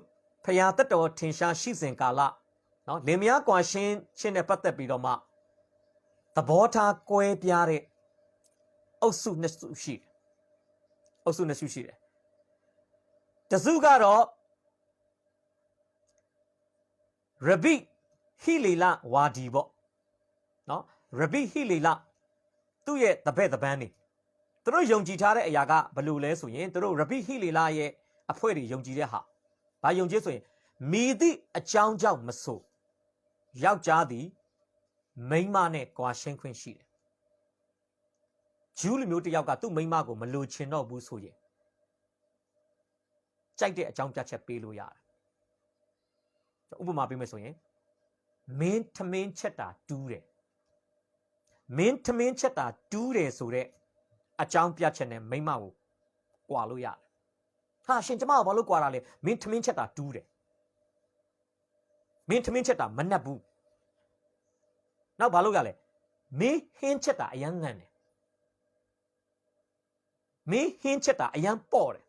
A: ဖခင်တတ်တော်ထင်ရှားရှိစဉ်ကာလနော်လင်မယားကွာရှင်းခြင်းနဲ့ပတ်သက်ပြီးတော့မှသဘောထားကွဲပြားတဲ့အုပ်စုနှစ်စုရှိတယ်အုပ်စုနှစ်စုရှိတယ်တစုကတော့ရဘိဟီလီလာဝါဒီပေါ့နော်ရဘိဟီလီလာသူ့ရဲ့တပည့်တပန်းနေသူတို့ယုံကြည်ထားတဲ့အရာကဘယ်လိုလဲဆိုရင်သူတို့ရဘိဟီလီလာရဲ့အဖွဲ့တွေယုံကြည်တဲ့ဟာဘာယုံကြည်ဆိုရင်မိသည့်အကြောင်းကြောင့်မဆိုယောက်ျားသည်မိန်းမနဲ့ကွာရှင်းခွင့်ရှိတယ်ဂျူးလူမျိုးတစ်ယောက်ကသူ့မိန်းမကိုမလိုချင်တော့ဘူးဆိုရင်ကြိုက်တဲ့အကြောင်းပြချက်ပေးလို့ရတယ်ဥပမာပေးမယ်ဆိုရင်မင်းထမင်းချက်တာတူးတယ်မင်းထမင်းချက်တာတူးတယ်ဆိုတဲ့အကြောင်းပြချက်နဲ့မိန်းမကိုကွာလို့ရတယ် ဟာရှင်ကျမကဘာလို့ကွာတာလဲမင်းထမင်းချက်တာတူးတယ်မင်းထမင်းချက်တာမနှက်ဘူးနောက်ဘာလို့ရလဲမင်းဟင်းချက်တာအရန်ငံတယ်မင်းဟင်းချက်တာအရန်ပေါ့တယ်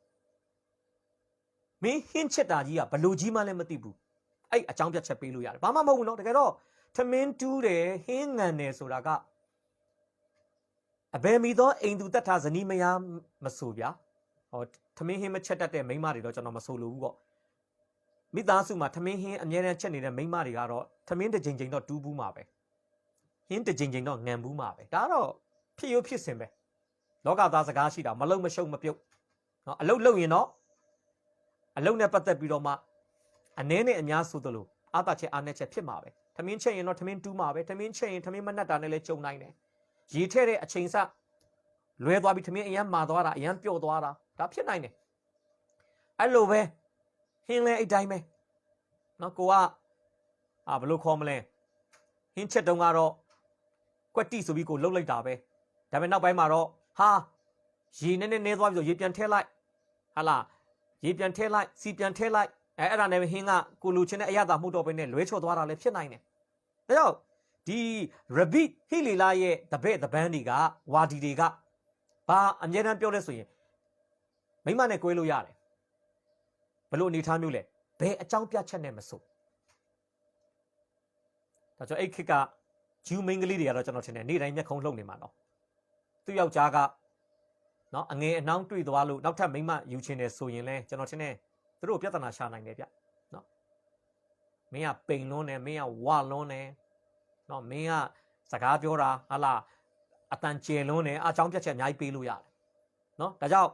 A: မင်းဟင်းချက်တာကြီးကဘလို့ကြီးမှလည်းမသိဘူးအဲ့အကြောင်းပြချက်ပေးလို့ရတယ်ဘာမှမဟုတ်ဘူးနော်တကယ်တော့ထမင်းတူးတယ်ဟင်းငံတယ်ဆိုတာကအဘယ်မီသောအိမ်သူတတ်ထားဇနီးမယားမဆိုဗျာဟောထမင်းဟင်းမချက်တတ်တဲ့မိန်းမတွေတော့ကျွန်တော်မဆိုလို့ဘူးပေါ့မိသားစုမှာထမင်းဟင်းအမြဲတမ်းချက်နေတဲ့မိန်းမတွေကတော့ထမင်းတစ်ချိန်ချိန်တော့တူးဘူးမှာပဲဟင်းတစ်ချိန်ချိန်တော့ငံဘူးမှာပဲဒါတော့ဖြစ်ရဖြစ်စင်ပဲလောကသားစကားရှိတာမလုံမရှုံမပြုတ်နော်အလုတ်လုံရင်တော့အလုတ်နဲ့ပတ်သက်ပြီးတော့မှအနည်းနဲ့အများဆိုသလိုအာသာချက်အားနဲ့ချက်ဖြစ်မှာပဲထမင်းချက်ရင်တော့ထမင်းတူးမှာပဲထမင်းချက်ရင်ထမင်းမနှက်တာနဲ့လည်းကြုံနိုင်တယ်ရေထဲတဲ့အချိန်စလွဲသွားပြီးထမင်းအရန်မာသွားတာအရန်ပျော့သွားတာဒါဖြစ်နိုင်တယ်အဲ့လိုပဲဟင်းလဲအဲ့တိုင်းပဲနော်ကိုကဘယ်လိုခေါ်မလဲဟင်းချက်တုံးကတော့ကွက်တိဆိုပြီးကိုလှုပ်လိုက်တာပဲဒါပေမဲ့နောက်ပိုင်းမှာတော့ဟာရေနဲ့နဲသွားပြီးဆိုရေပြန်ထည့်လိုက်ဟာလားရေပြန်ထည့်လိုက်စီပြန်ထည့်လိုက်အဲ့ဒါနဲ့ဟင်းကကိုလူချင်းတဲ့အရသာမှုတော့ပဲနဲ့လွဲချော်သွားတာလည်းဖြစ်နိုင်တယ်ဒါကြောင့်ဒီရဘီဟီလီလာရဲ့တပည့်တပန်းတွေကဝါဒီတွေကဘာအမြဲတမ်းပြောလဲဆိုရင်မိမနဲ့ကွဲလို့ရတယ်ဘလို့အနေထားမျိုးလဲဘယ်အကြောင်းပြချက်နဲ့မဆိုဒါကြောင့်အဲ့ခစ်ကဂျူးမိန်းကလေးတွေကတော့ကျွန်တော်ထင်တယ်နေ့တိုင်းမျက်ခုံးလှုပ်နေမှာနော်သူ့ယောက်ျားကနော်အငယ်အနှောင်းတွေ့သွားလို့နောက်ထပ်မိမယူချင်တယ်ဆိုရင်လဲကျွန်တော်ထင်တယ်သူတို့ပြဿနာရှာနိုင်တယ်ဗျနော်မင်းကပိန်လွန်းတယ်မင်းကဝလွန်းတယ်နော်မင်းကစကားပြောတာဟာလားအတန်ကျယ်လွန်းတယ်အကြောင်းပြချက်အများကြီးပေးလို့ရတယ်နော်ဒါကြောင့်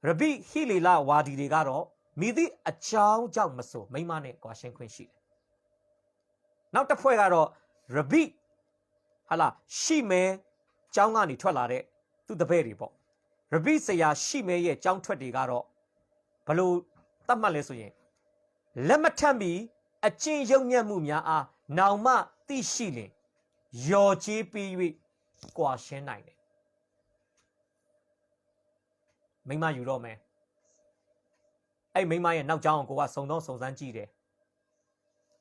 A: ရဘီဟီလီလာဝါဒီတွေကတော့မိသည့်အကြောင်းကြောင့်မဆိုမိမနဲ့ကွာရှင်းခွင့်ရှိတယ်နောက်တစ်ဖွဲ့ကတော့ရဘီဟာလားရှိမဲကျောင်းကနေထွက်လာတဲ့သူတပည့်တွေပေါ့ရဘီဆရာရှိမဲရဲ့ကျောင်းထွက်တွေကတော့ဘလို့သတ်မှတ်လဲဆိုရင်လက်မထပ်မီအကျင့်ယုံညံ့မှုများအားနောင်မှသိရှိလင်ယော်ကျေးပြီး၍ကွာရှင်းနိုင်တယ်မိမယူတော့မယ်အဲ့မိမရဲ့နောက်ကျောင်းကိုကစုံစမ်းကြည့်တယ်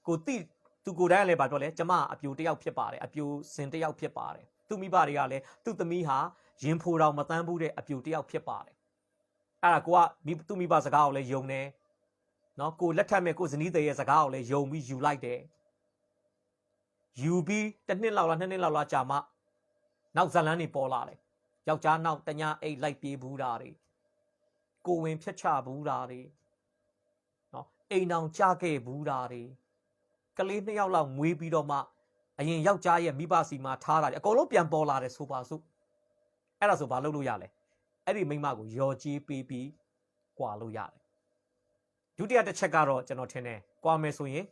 A: ကိုတိသူကိုယ်တိုင်ကလည်းဗာတော့လဲကျမအပြိုတယောက်ဖြစ်ပါတယ်အပြိုစင်တယောက်ဖြစ်ပါတယ်သူမိဘတွေကလည်းသူ့သမီးဟာရင်ဖိုတော်မတန်းဘူးတဲ့အပြိုတယောက်ဖြစ်ပါတယ်အဲ့ဒါကိုကသူ့မိဘစကားကိုလည်းယုံတယ်နော်ကိုလက်ထပ်မဲ့ကိုဇနီးတဲ့ရဲ့စကားကိုလည်းယုံပြီးယူလိုက်တယ်ယူပြီးတစ်နှစ်လောက်လားနှစ်နှစ်လောက်လားကြာမှနောက်ဇလန်းတွေပေါ်လာတယ်ယောက်ျားနောက်တညာအိတ်လိုက်ပြေးဘူးတာတွေကိုဝင်ဖြတ်ချဘူးတာတွေနော်အိမ်အောင်ကြခဲ့ဘူးတာတွေကလေးနှစ်ယောက်လောက်မွေးပြီးတော့မှအရင်ယောက်ျားရဲ့မိဘစီမှာထားတာတွေအကုန်လုံးပြန်ပေါ်လာတယ်ဆိုပါစို့အဲ့ဒါဆိုဘာလုပ်လို့ရလဲအဲ့ဒီမိန်းမကိုယော်ကြီးပေးပြီးကွာလို့ရတယ်ဒုတိယတစ်ချက်ကတော့ကျွန်တော်ထင်တယ်ကွာမယ်ဆိုရင်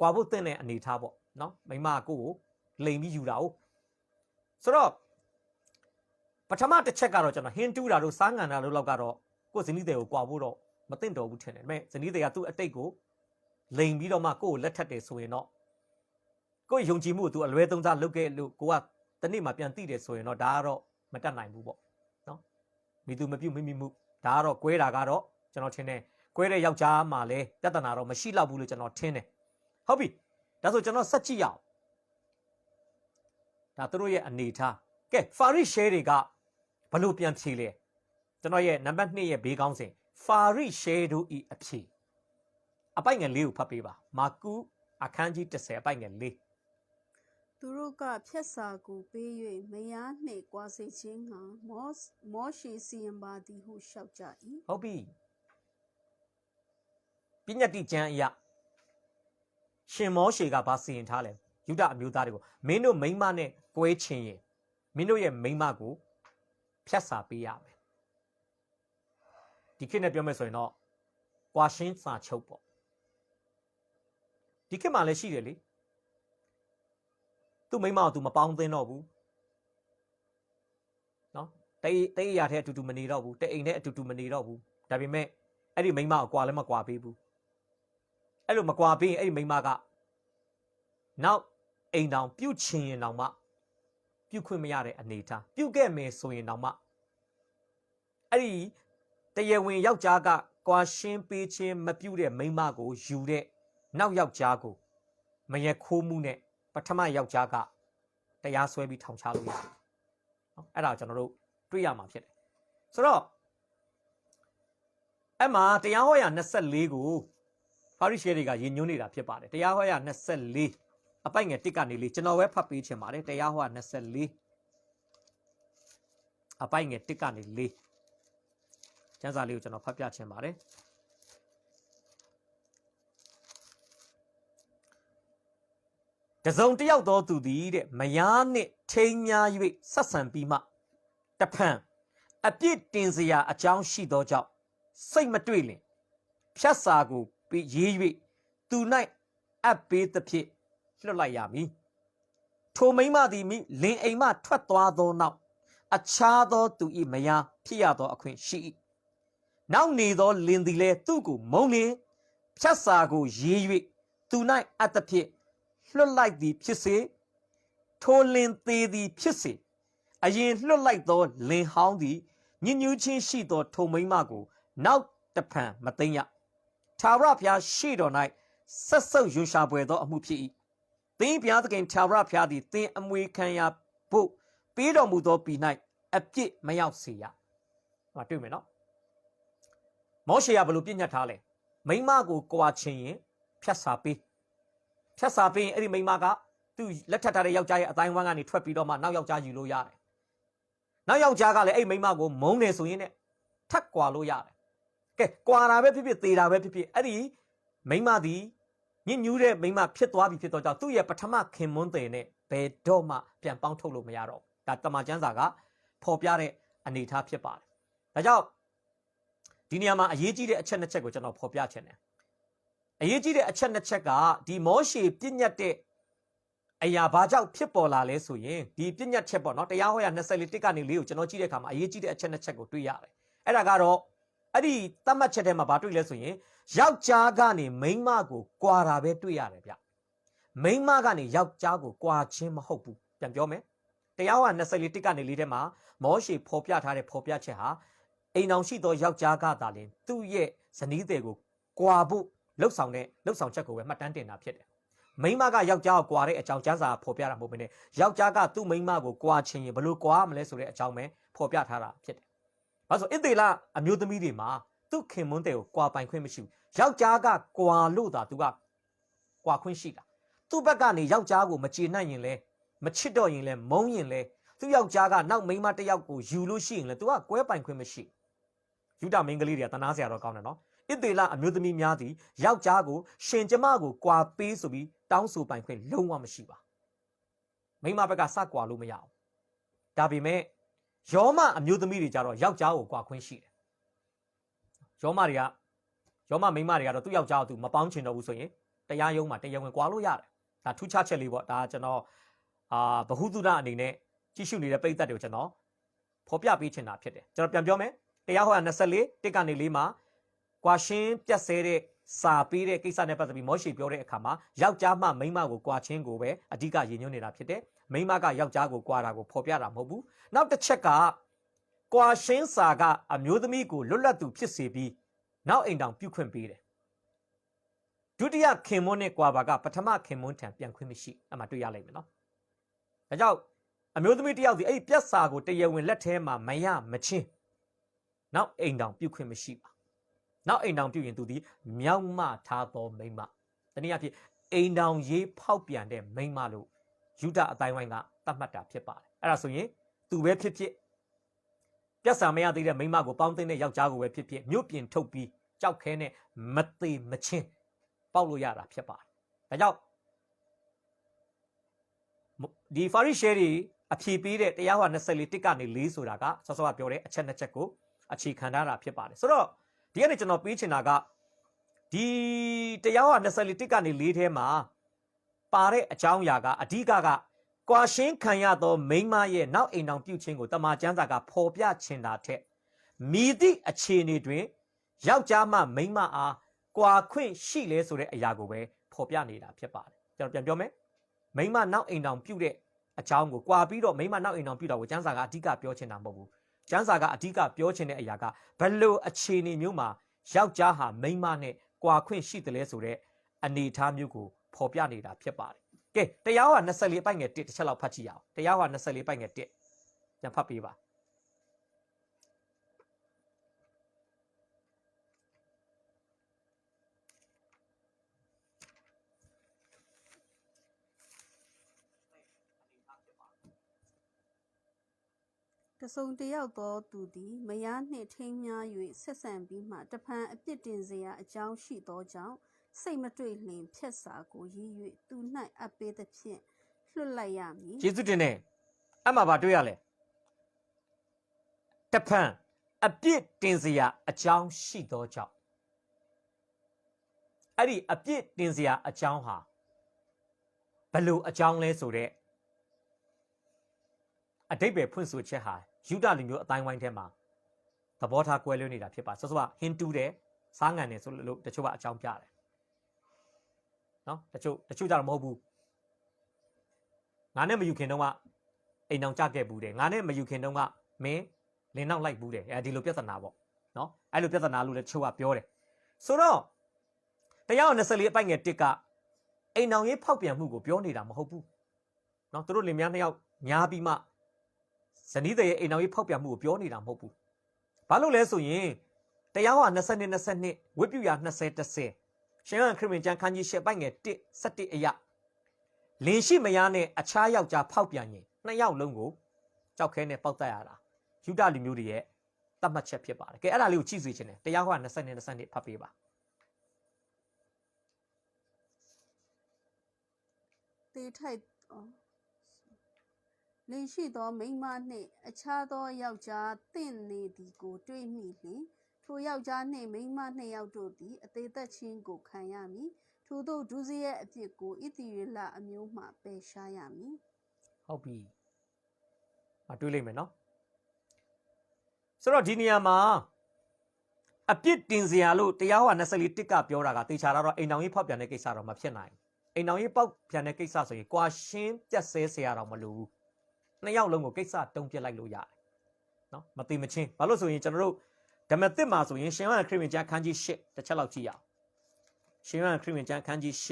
A: ကွာဖို့သင့်တဲ့အနေထားပေါ့နော်မိန်းမကိုလိန်ပြီးယူတာ哦ဆိုတော့ပထမတစ်ချက်ကတော့ကျွန်တော်ဟင်းတူးတာတို့စားငံတာတို့လောက်ကတော့ကိုဇနီးတဲ့ကိုကွာဖို့တော့မသင့်တော်ဘူးထင်တယ်ဒါပေမဲ့ဇနီးတဲ့ကသူ့အတိတ်ကိုလိန်ပြီးတော့မှကိုကိုလက်ထပ်တယ်ဆိုရင်တော့ကိုယုံကြည်မှုကိုသူအလွဲသုံးစားလုပ်ခဲ့လို့ကိုကတနေ့မှပြန်သိတယ်ဆိုရင်တော့ဒါကတော့မတတ်နိုင်ဘူးပေါ့နော်မိသူမပြုတ်မိမှုဒါကတော့ကွဲတာကတော့ကျွန်တော်ထင်တယ်ကွဲတဲ့ယောက်ျားမှလည်းတတ်တနာတော့မရှိတော့ဘူးလို့ကျွန်တော်ထင်တယ်ဟုတ်ပြီဒါဆိုကျွန်တော်ဆက်ကြည့်ရအောင်ဒါသူတို့ရဲ့အနေထားကဲဖာရိရှဲတွေကဘလို့ပြန်ဖြေလဲကျွန်တော်ရဲ့နံပါတ်2ရဲ့ဘေးကောင်းစဉ်ဖာရိရှဲတို့ဤအဖြေအပိုက်ငယ်လေးကိုဖတ်ပေးပါမာကုအခန်းကြီး30အပိုက်ငယ်4
B: သူတို့ကဖြက်စာကိုပေး၍မယားနှင့်ကွာစေခြင်းငှာမောရှေစီရင်ပါသည်ဟုလျှောက်ကြ၏
A: ဟုတ်ပြီပညတ်တိကျမ်းအရာရှင်မောရှေကဘာစီရင်ထားလဲယူဒအမျိုးသားတွေကိုမင်းတို့မိန်းမနဲ့ကွဲချင်ရင်မင်းတို့ရဲ့မိန်းမကိုဖြတ်စာပေးရမယ်ဒီခေတ်နဲ့ပြောမယ်ဆိုရင်တော့ကွာရှင်းစာချုပ်ပေါ့ဒီခေတ်မှာလည်းရှိတယ်လေသူ့မိန်းမကိုသူမပေါင်းသင်းတော့ဘူးနော်တိတ်အရာထဲအတူတူမနေတော့ဘူးတအိမ်နဲ့အတူတူမနေတော့ဘူးဒါပေမဲ့အဲ့ဒီမိန်းမကိုကွာလည်းမကွာပေးဘူးအဲ့လိုမကွာပေးရင်အဲ့ဒီမိန်းမကနောက်အိမ်တောင်ပြုတ်ချင်ရင်တောင်မှပြုတ်ခွင့်မရတဲ့အနေထားပြုတ်ခဲ့မယ်ဆိုရင်တောင်မှအဲ့ဒီ တရားဝင်ယောက်ျားကကွာရှင်းပေးခြင်းမပြုတဲ့မိန်းမကိုယူတဲ့နောက်ယောက်ျားကိုမရခိုးမှုနဲ့ပထမယောက်ျားကတရားစွဲပြီးထောင်ချလို့ရတယ်နော်အဲ့ဒါကျွန်တော်တို့တွေ့ရမှာဖြစ်တယ်ဆိုတော့အဲ့မှာတရားဟောရာ24ကိုဖာရိရှဲတွေကရည်ညွှန်းနေတာဖြစ်ပါတယ်တရားဟောရာ24အပိုက်ငယ်1ကနေ4ကျွန်တော်ပဲဖတ်ပေးချင်ပါတယ်တရားဟောရာ24အပိုက်ငယ်1ကနေ4ကျမ်းစာလေးကိုကျွန်တော်ဖတ်ပြချင်ပါတယ်တစုံတစ်ယောက်သောသူသည်တဲ့မယားနှင့်ထိမ်းများ၍ဆက်ဆံပြီးမှတဖန်အပြစ်တင်စရာအကြောင်းရှိသောကြောင့်စိတ်မတွေ့လင်ဖြတ်စာကိုရေး၍သူ၌အပ်ပေးသဖြင့်လွှတ်လိုက်ရမည်ထိုမိန်းမသည်လင်အိမ်မှထွက်သွားသောနောက်အခြားသောသူ၏မယားဖြစ်ရသောအခွင့်ရှိ၏နောက်နေသောလင်သည်လည်းသူ့ကိုမုန်းလင်ဖြတ်စာကိုရေး၍သူ၌အပ်သဖြင့်လွှတ်လိုက်သည်ဖြစ်စေထိုလင်သေးသည်ဖြစ်စေအရင်လွှတ်လိုက်သောလင်ဟောင်းသည်ညဉ့်ညူးချင်းရှိသောထိုမိန်းမကိုနောက်တဖန်မသိမ့်ရထာဝရဘုရားရှေ့တော်၌ဆက်ဆုပ်ရွံရှာပွေသောအမှုဖြစ်၏သင်ဘုရားသခင်ထာဝရဘုရားသည်သင်အမွေခံရဖို့ပေးတော်မူသောပြည်၌အပြစ်မရောက်စေရဟောတွေ့မယ်နော်မောရှေကဘယ်လိုပြညတ်ထားလဲမိန်းမကိုကြွာချင်ရင်ဖြတ်စာပေးရင်အဲ့ဒီမိန်းမကသူ့လက်ထပ်ထားတဲ့ယောက်ျားရဲ့အတိုင်းဝမ်းကနေထွက်ပြီးတော့မှနောက်ယောက်ျားယူလို့ရတယ်နောက်ယောက်ျားကလည်းအဲ့မိန်းမကိုမုန်းတယ်ဆိုရင်ねထပ်ကြွာလို့ရတယ်ကဲကြွာတာပဲဖြစ်ဖြစ်သေတာပဲဖြစ်ဖြစ်အဲ့ဒီမိန်းမသည်ညဉ့်ညူးတဲ့မိန်းမဖြစ်သွားပြီဖြစ်တော့ကြောင့်သူ့ရဲ့ပထမခင်မွန်းတယ်နဲ့ဘယ်တော့မှပြန်ပေါင်းထုတ်လို့မရတော့ဒါတမန်ကျမ်းစာကဖော်ပြတဲ့အနေအထားဖြစ်ပါတယ်ဒါကြောင့်ဒီနေရာမှာအရေးကြီးတဲ့အချက်နှစ်ချက်ကိုကျွန်တော်ဖော်ပြချင်တယ်အရေးကြီးတဲ့အချက်နှစ်ချက်ကဒီမောရှေပြညတ်တဲ့အရာဘာကြောင့်ဖြစ်ပေါ်လာလဲဆိုရင်ဒီပြညတ်ချက်ပေါ့နော်တရားဟောရာ24တစ်ကနေ4ကိုကျွန်တော်ကြည့်တဲ့အခါမှာအရေးကြီးတဲ့အချက်နှစ်ချက်ကိုတွေ့ရတယ်အဲ့ဒါကတော့အဲ့ဒီသတ်မှတ်ချက်ထဲမှာဘာတွေ့လဲဆိုရင်ယောက်ျားကနေမိန်းမကိုကြွာတာပဲတွေ့ရတယ်ဗျမိန်းမကနေယောက်ျားကိုကြွာခြင်းမဟုတ်ဘူးပြန်ပြောမယ်တရားဟောရာ24တစ်ကနေ4ထဲမှာမောရှေဖော်ပြထားတဲ့ဖော်ပြချက်ဟာအိမ်အောင်ရှိသောယောက်ျားကသာလျှင်သူ့ရဲ့ဇနီးသည်ကိုကြွာဖို့လှုပ်ဆောင်ချက်ကိုပဲမှတ်တမ်းတင်တာဖြစ်တယ်မိန်းမကယောက်ျားကိုကြွာတဲ့အကြောင်းကျမ်းစာဖော်ပြတာမဟုတ်ဘဲနဲ့ယောက်ျားကသူ့မိန်းမကိုကြွာခြင်းရင်ဘလို့ကြွာမလဲဆိုတဲ့အကြောင်းပဲဖော်ပြထားတာဖြစ်တယ်။ဘာလို့ဆိုဣသေလအမျိုးသမီးတွေမှာသူ့ခင်မွန်းတဲ့ကိုကြွာပိုင်ခွင့်မရှိဘူး။ယောက်ျားကကြွာလို့သာသူကကြွာခွင့်ရှိတာ။သူ့ဘက်ကနေယောက်ျားကိုမကျေနပ်ရင်လဲမချစ်တော့ရင်လဲမုန်းရင်လဲသူ့ယောက်ျားကနောက်မိန်းမတစ်ယောက်ကိုယူလို့ရှိရင်လဲသူကကွဲပိုင်ခွင့်မရှိ။ယူဒမိန်းကလေးတွေကတနာစရာတော့ကောင်းတယ်နော်။ဣသေလအမျိုးသမီးများသည်ယောက်ျားကိုရှင်ကျမကိုကြွာပေးဆိုပြီးတောင်းဆိုပိုင်ခွင့်လုံးဝမရှိပါမိန်းမဘက်ကစကြွာလို့မရအောင်ဒါပေမဲ့ယောမအမျိုးသမီးတွေကြတော့ယောက်ျားကိုကြွာခွင့်ရှိတယ်ယောမမိန်းမတွေကတော့သူ့ယောက်ျားကိုသူမပေါင်းချင်တော့ဘူးဆိုရင်တရားရုံးမှာတရားဝင်ကြွာလို့ရတယ်ဒါထူးခြားချက်လေးပေါ့ဒါကျွန်တော်ဗဟုသုတအနေနဲ့ကြည့်ရှုနေတဲ့ပရိသတ်တွေကိုကျွန်တော်ဖော်ပြပေးချင်တာဖြစ်တယ်ကျွန်တော်ပြန်ပြောမယ်တရားဟောရာ24တစ်ကနေ4မှာကွာရှင်းပြတ်ဆဲတဲ့စာပေးတဲ့ကိစ္စနဲ့ပတ်သက်ပြီးမောရှေပြောတဲ့အခါမှာယောက်ျားမှမိန်းမကိုကြွာချင်းကိုပဲအဓိကရည်ညွှန်းနေတာဖြစ်တယ်မိန်းမကယောက်ျားကိုကြွာတာကိုဖော်ပြတာမဟုတ်ဘူးနောက်တစ်ချက်ကကြွာရှင်းစာကအမျိုးသမီးကိုလွတ်လပ်သူဖြစ်စေပြီးနောက်အိမ်တောင်ပြုခွင့်ပေးတယ်ဒုတိယခင်မွန်းနဲ့ကြွာပါကပထမခင်မွန်းထံပြန်ခွင့်မရှိအမှတွေ့ရလိမ့်မယ်နော်ဒါကြောင့်အမျိုးသမီးတစ်ယောက်ဒီအဲ့ဒီပြတ်စာကိုတရားဝင်လက်ထဲမှာမရမချင်းနောက်အိမ်တောင်ပြုခွင့်မရှိပါနောက်အိမ်တောင်ပြုရင်သူဒီမြောက်မထားသောမိန်းမတနည်းအားဖြင့်အိမ်တောင်ရေးဖောက်ပြန်တဲ့မိန်းမလို့ယူဒအတိုင်းဝိုင်းကသတ်မှတ်တာဖြစ်ပါတယ်အဲ့ဒါဆိုရင်သူပဲဖြစ်ဖြစ်ပြတ်စာမရသေးတဲ့မိန်းမကိုပေါင်းသိတဲ့ယောက်ျားကိုပဲဖြစ်ဖြစ်မြို့ပြင်ထုတ်ပြီးကြောက်ခဲနဲ့မသေးမချင်းပေါက်လို့ရတာဖြစ်ပါတယ်ဒါကြောင့်ဒီဖာရိရှဲတွေအဖြေပေးတဲ့တရားဟော24တစ်ကနေ4ဆိုတာကဆောစောကပြောတဲ့အချက်နှစ်ချက်ကိုအခြေခံထားတာဖြစ်ပါတယ်ဆိုတော့ဒီကနေ့ကျွန်တော်ပေးချင်တာကဒီတရားဟော24တစ်ကနေ4ထဲမှာပါတဲ့အကြောင်းအရာကအဓိကကွာရှင်းခံရသောမိန်းမရဲ့နောက်အိမ်တောင်ပြုခြင်းကိုတမန်ကျမ်းစာကဖော်ပြချင်တာထက်မိသည့်အခြေအနေတွင်ယောက်ျားမှမိန်းမအားကွာခွင့်ရှိလဲဆိုတဲ့အရာကိုပဲဖော်ပြနေတာဖြစ်ပါတယ်ကျွန်တော်ပြန်ပြောမယ်မိန်းမနောက်အိမ်တောင်ပြုတဲ့အကြောင်းကိုကွာပြီးတော့မိန်းမနောက်အိမ်တောင်ပြုတာကိုကျမ်းစာကအဓိကပြောချင်တာမဟုတ်ဘူး ကျမ်းစာကအဓိကပြောချင်တဲ့အရာကဘလို့အခြေအနေမျိုးမှာယောက်ျားဟာမိန်းမနဲ့ကွာခွင့်ရှိတယ်လဲဆိုတဲ့အနေအထားမျိုးကိုဖော်ပြနေတာဖြစ်ပါတယ်ကဲတရားဟော24အပိုက်ငယ်1တစ်ချက်လောက်ဖတ်ကြည့်ရအောင်တရားဟော24အပိုက်ငယ်1ပြန်ဖတ်ပေးပါ
B: တစုံတယောက်သောသူသည်မယားနှင့်ထိမ်းမြား၍ဆက်ဆံပြီးမှတဖန်အပြစ်တင်စရာအကြောင်းရှိသောကြောင့်စိတ်မတွေ့လျင်ဖြက်စာကိုရည်၍သူ၌အပ်ပေးသဖြင့်လွှတ်လိုက်ရမည်
A: ကျေးဇူးတင်တယ်အမှဘာတွေ့ရလဲတဖန်အပြစ်တင်စရာအကြောင်းရှိသောကြောင့်အဲ့ဒီအပြစ်တင်စရာအကြောင်းဟာဘယ်လိုအကြောင်းလဲဆိုတဲ့အတိတ်ပဲဖွင့်ဆိုချက်ဟာယူဒလူမျိုးအတိုင်းဝိုင်းထဲမှာသဘောထားကွဲလွဲနေတာဖြစ်ပါဆိုတော့ဟင်တူတယ်စားငံတယ်ဆိုလို့တချို့ကအကြောင်းပြတယ်နော်တချို့ကြတော့မဟုတ်ဘူးငါနဲ့မယူခင်တုန်းကအိမ်အောင်ကြခဲ့ဘူးတယ်ငါနဲ့မယူခင်တုန်းကမင်းလင်းနောက်လိုက်ဘူးတယ်အဲဒီလိုပြဿနာပေါ့နော်အဲ့လိုပြဿနာလို့လည်းတချို့ကပြောတယ်ဆိုတော့တရား24အပိုက်ငယ်1ကအိမ်အောင်ရေးဖောက်ပြန်မှုကိုပြောနေတာမဟုတ်ဘူးနော်သူတို့လင်မယားနှစ်ယောက်ညားပြီးမှဇနီးတဲ့ရဲ့အိမ်အောင်ရေးဖောက်ပြန်မှုကိုပြောနေတာမဟုတ်ဘူးဘာလို့လဲဆိုရင်တရားဟော22ဝိပုယ20ရှင်ဟန်ခရစ်ဝင်ကျမ်းခန်းကြီး10ပိုက်ငယ်1:17အရာလင်ရှိမယားနဲ့အခြားယောက်ျားဖောက်ပြန်ရင်နှစ်ယောက်လုံးကိုကြောက်ခဲနဲ့ပေါက်တတ်ရတာယူဒလူမျိုးတွေရဲ့တတ်မှတ်ချက်ဖြစ်ပါတယ်ကဲအဲ့ဒါလေးကိုကြည့်စေချင်တယ်တရားဟော22ဖတ်ပေးပါ
B: တေထိုက်လင်ရှိသောမိန်းမနှင့်အခြားသောယောက်ျားတင့်နေသည်ကိုတွေ့မိလျှင်ထိုယောက်ျားနှင့်မိန်းမနှစ်ယောက်တို့သည်အသေးသက်ခြင်းကိုခံရမည်ထို့သောဒုစရိုက်အပြစ်ကိုဣသရေလအမျိုးမှပယ်ရှားရမည်
A: ဟုတ်ပြီတွေးလိုက်မယ်နော်ဆိုတော့ဒီနေရာမှာအပြစ်တင်စရာလို့တရားဟော24ကပြောတာကတေချာတော့အိမ်တော်ကြီးဖောက်ပြန်တဲ့ကိစ္စတော့မဖြစ်နိုင်အိမ်တော်ကြီးပေါက်ပြန်တဲ့ကိစ္စဆိုရင်ကွာရှင်းပြတ်ဆဲဆရာတော့မလိုဘူးနှစ်ယောက်လုံးကိုကိစ္စတုံးပြစ်လိုက်လို့ရတယ်နော်မသိမချင်းဘာလို့ဆိုရင်ကျွန်တော်တို့ဓမ္မသစ်မှာဆိုရင်ရှင်ဟန်ခရစ်ဝင်ကျမ်းခန်းကြီး8တစ်ချက်လောက်ကြည့်ရအောင်ရှင်ဟန်ခရစ်ဝင်ကျမ်းခန်းကြီး8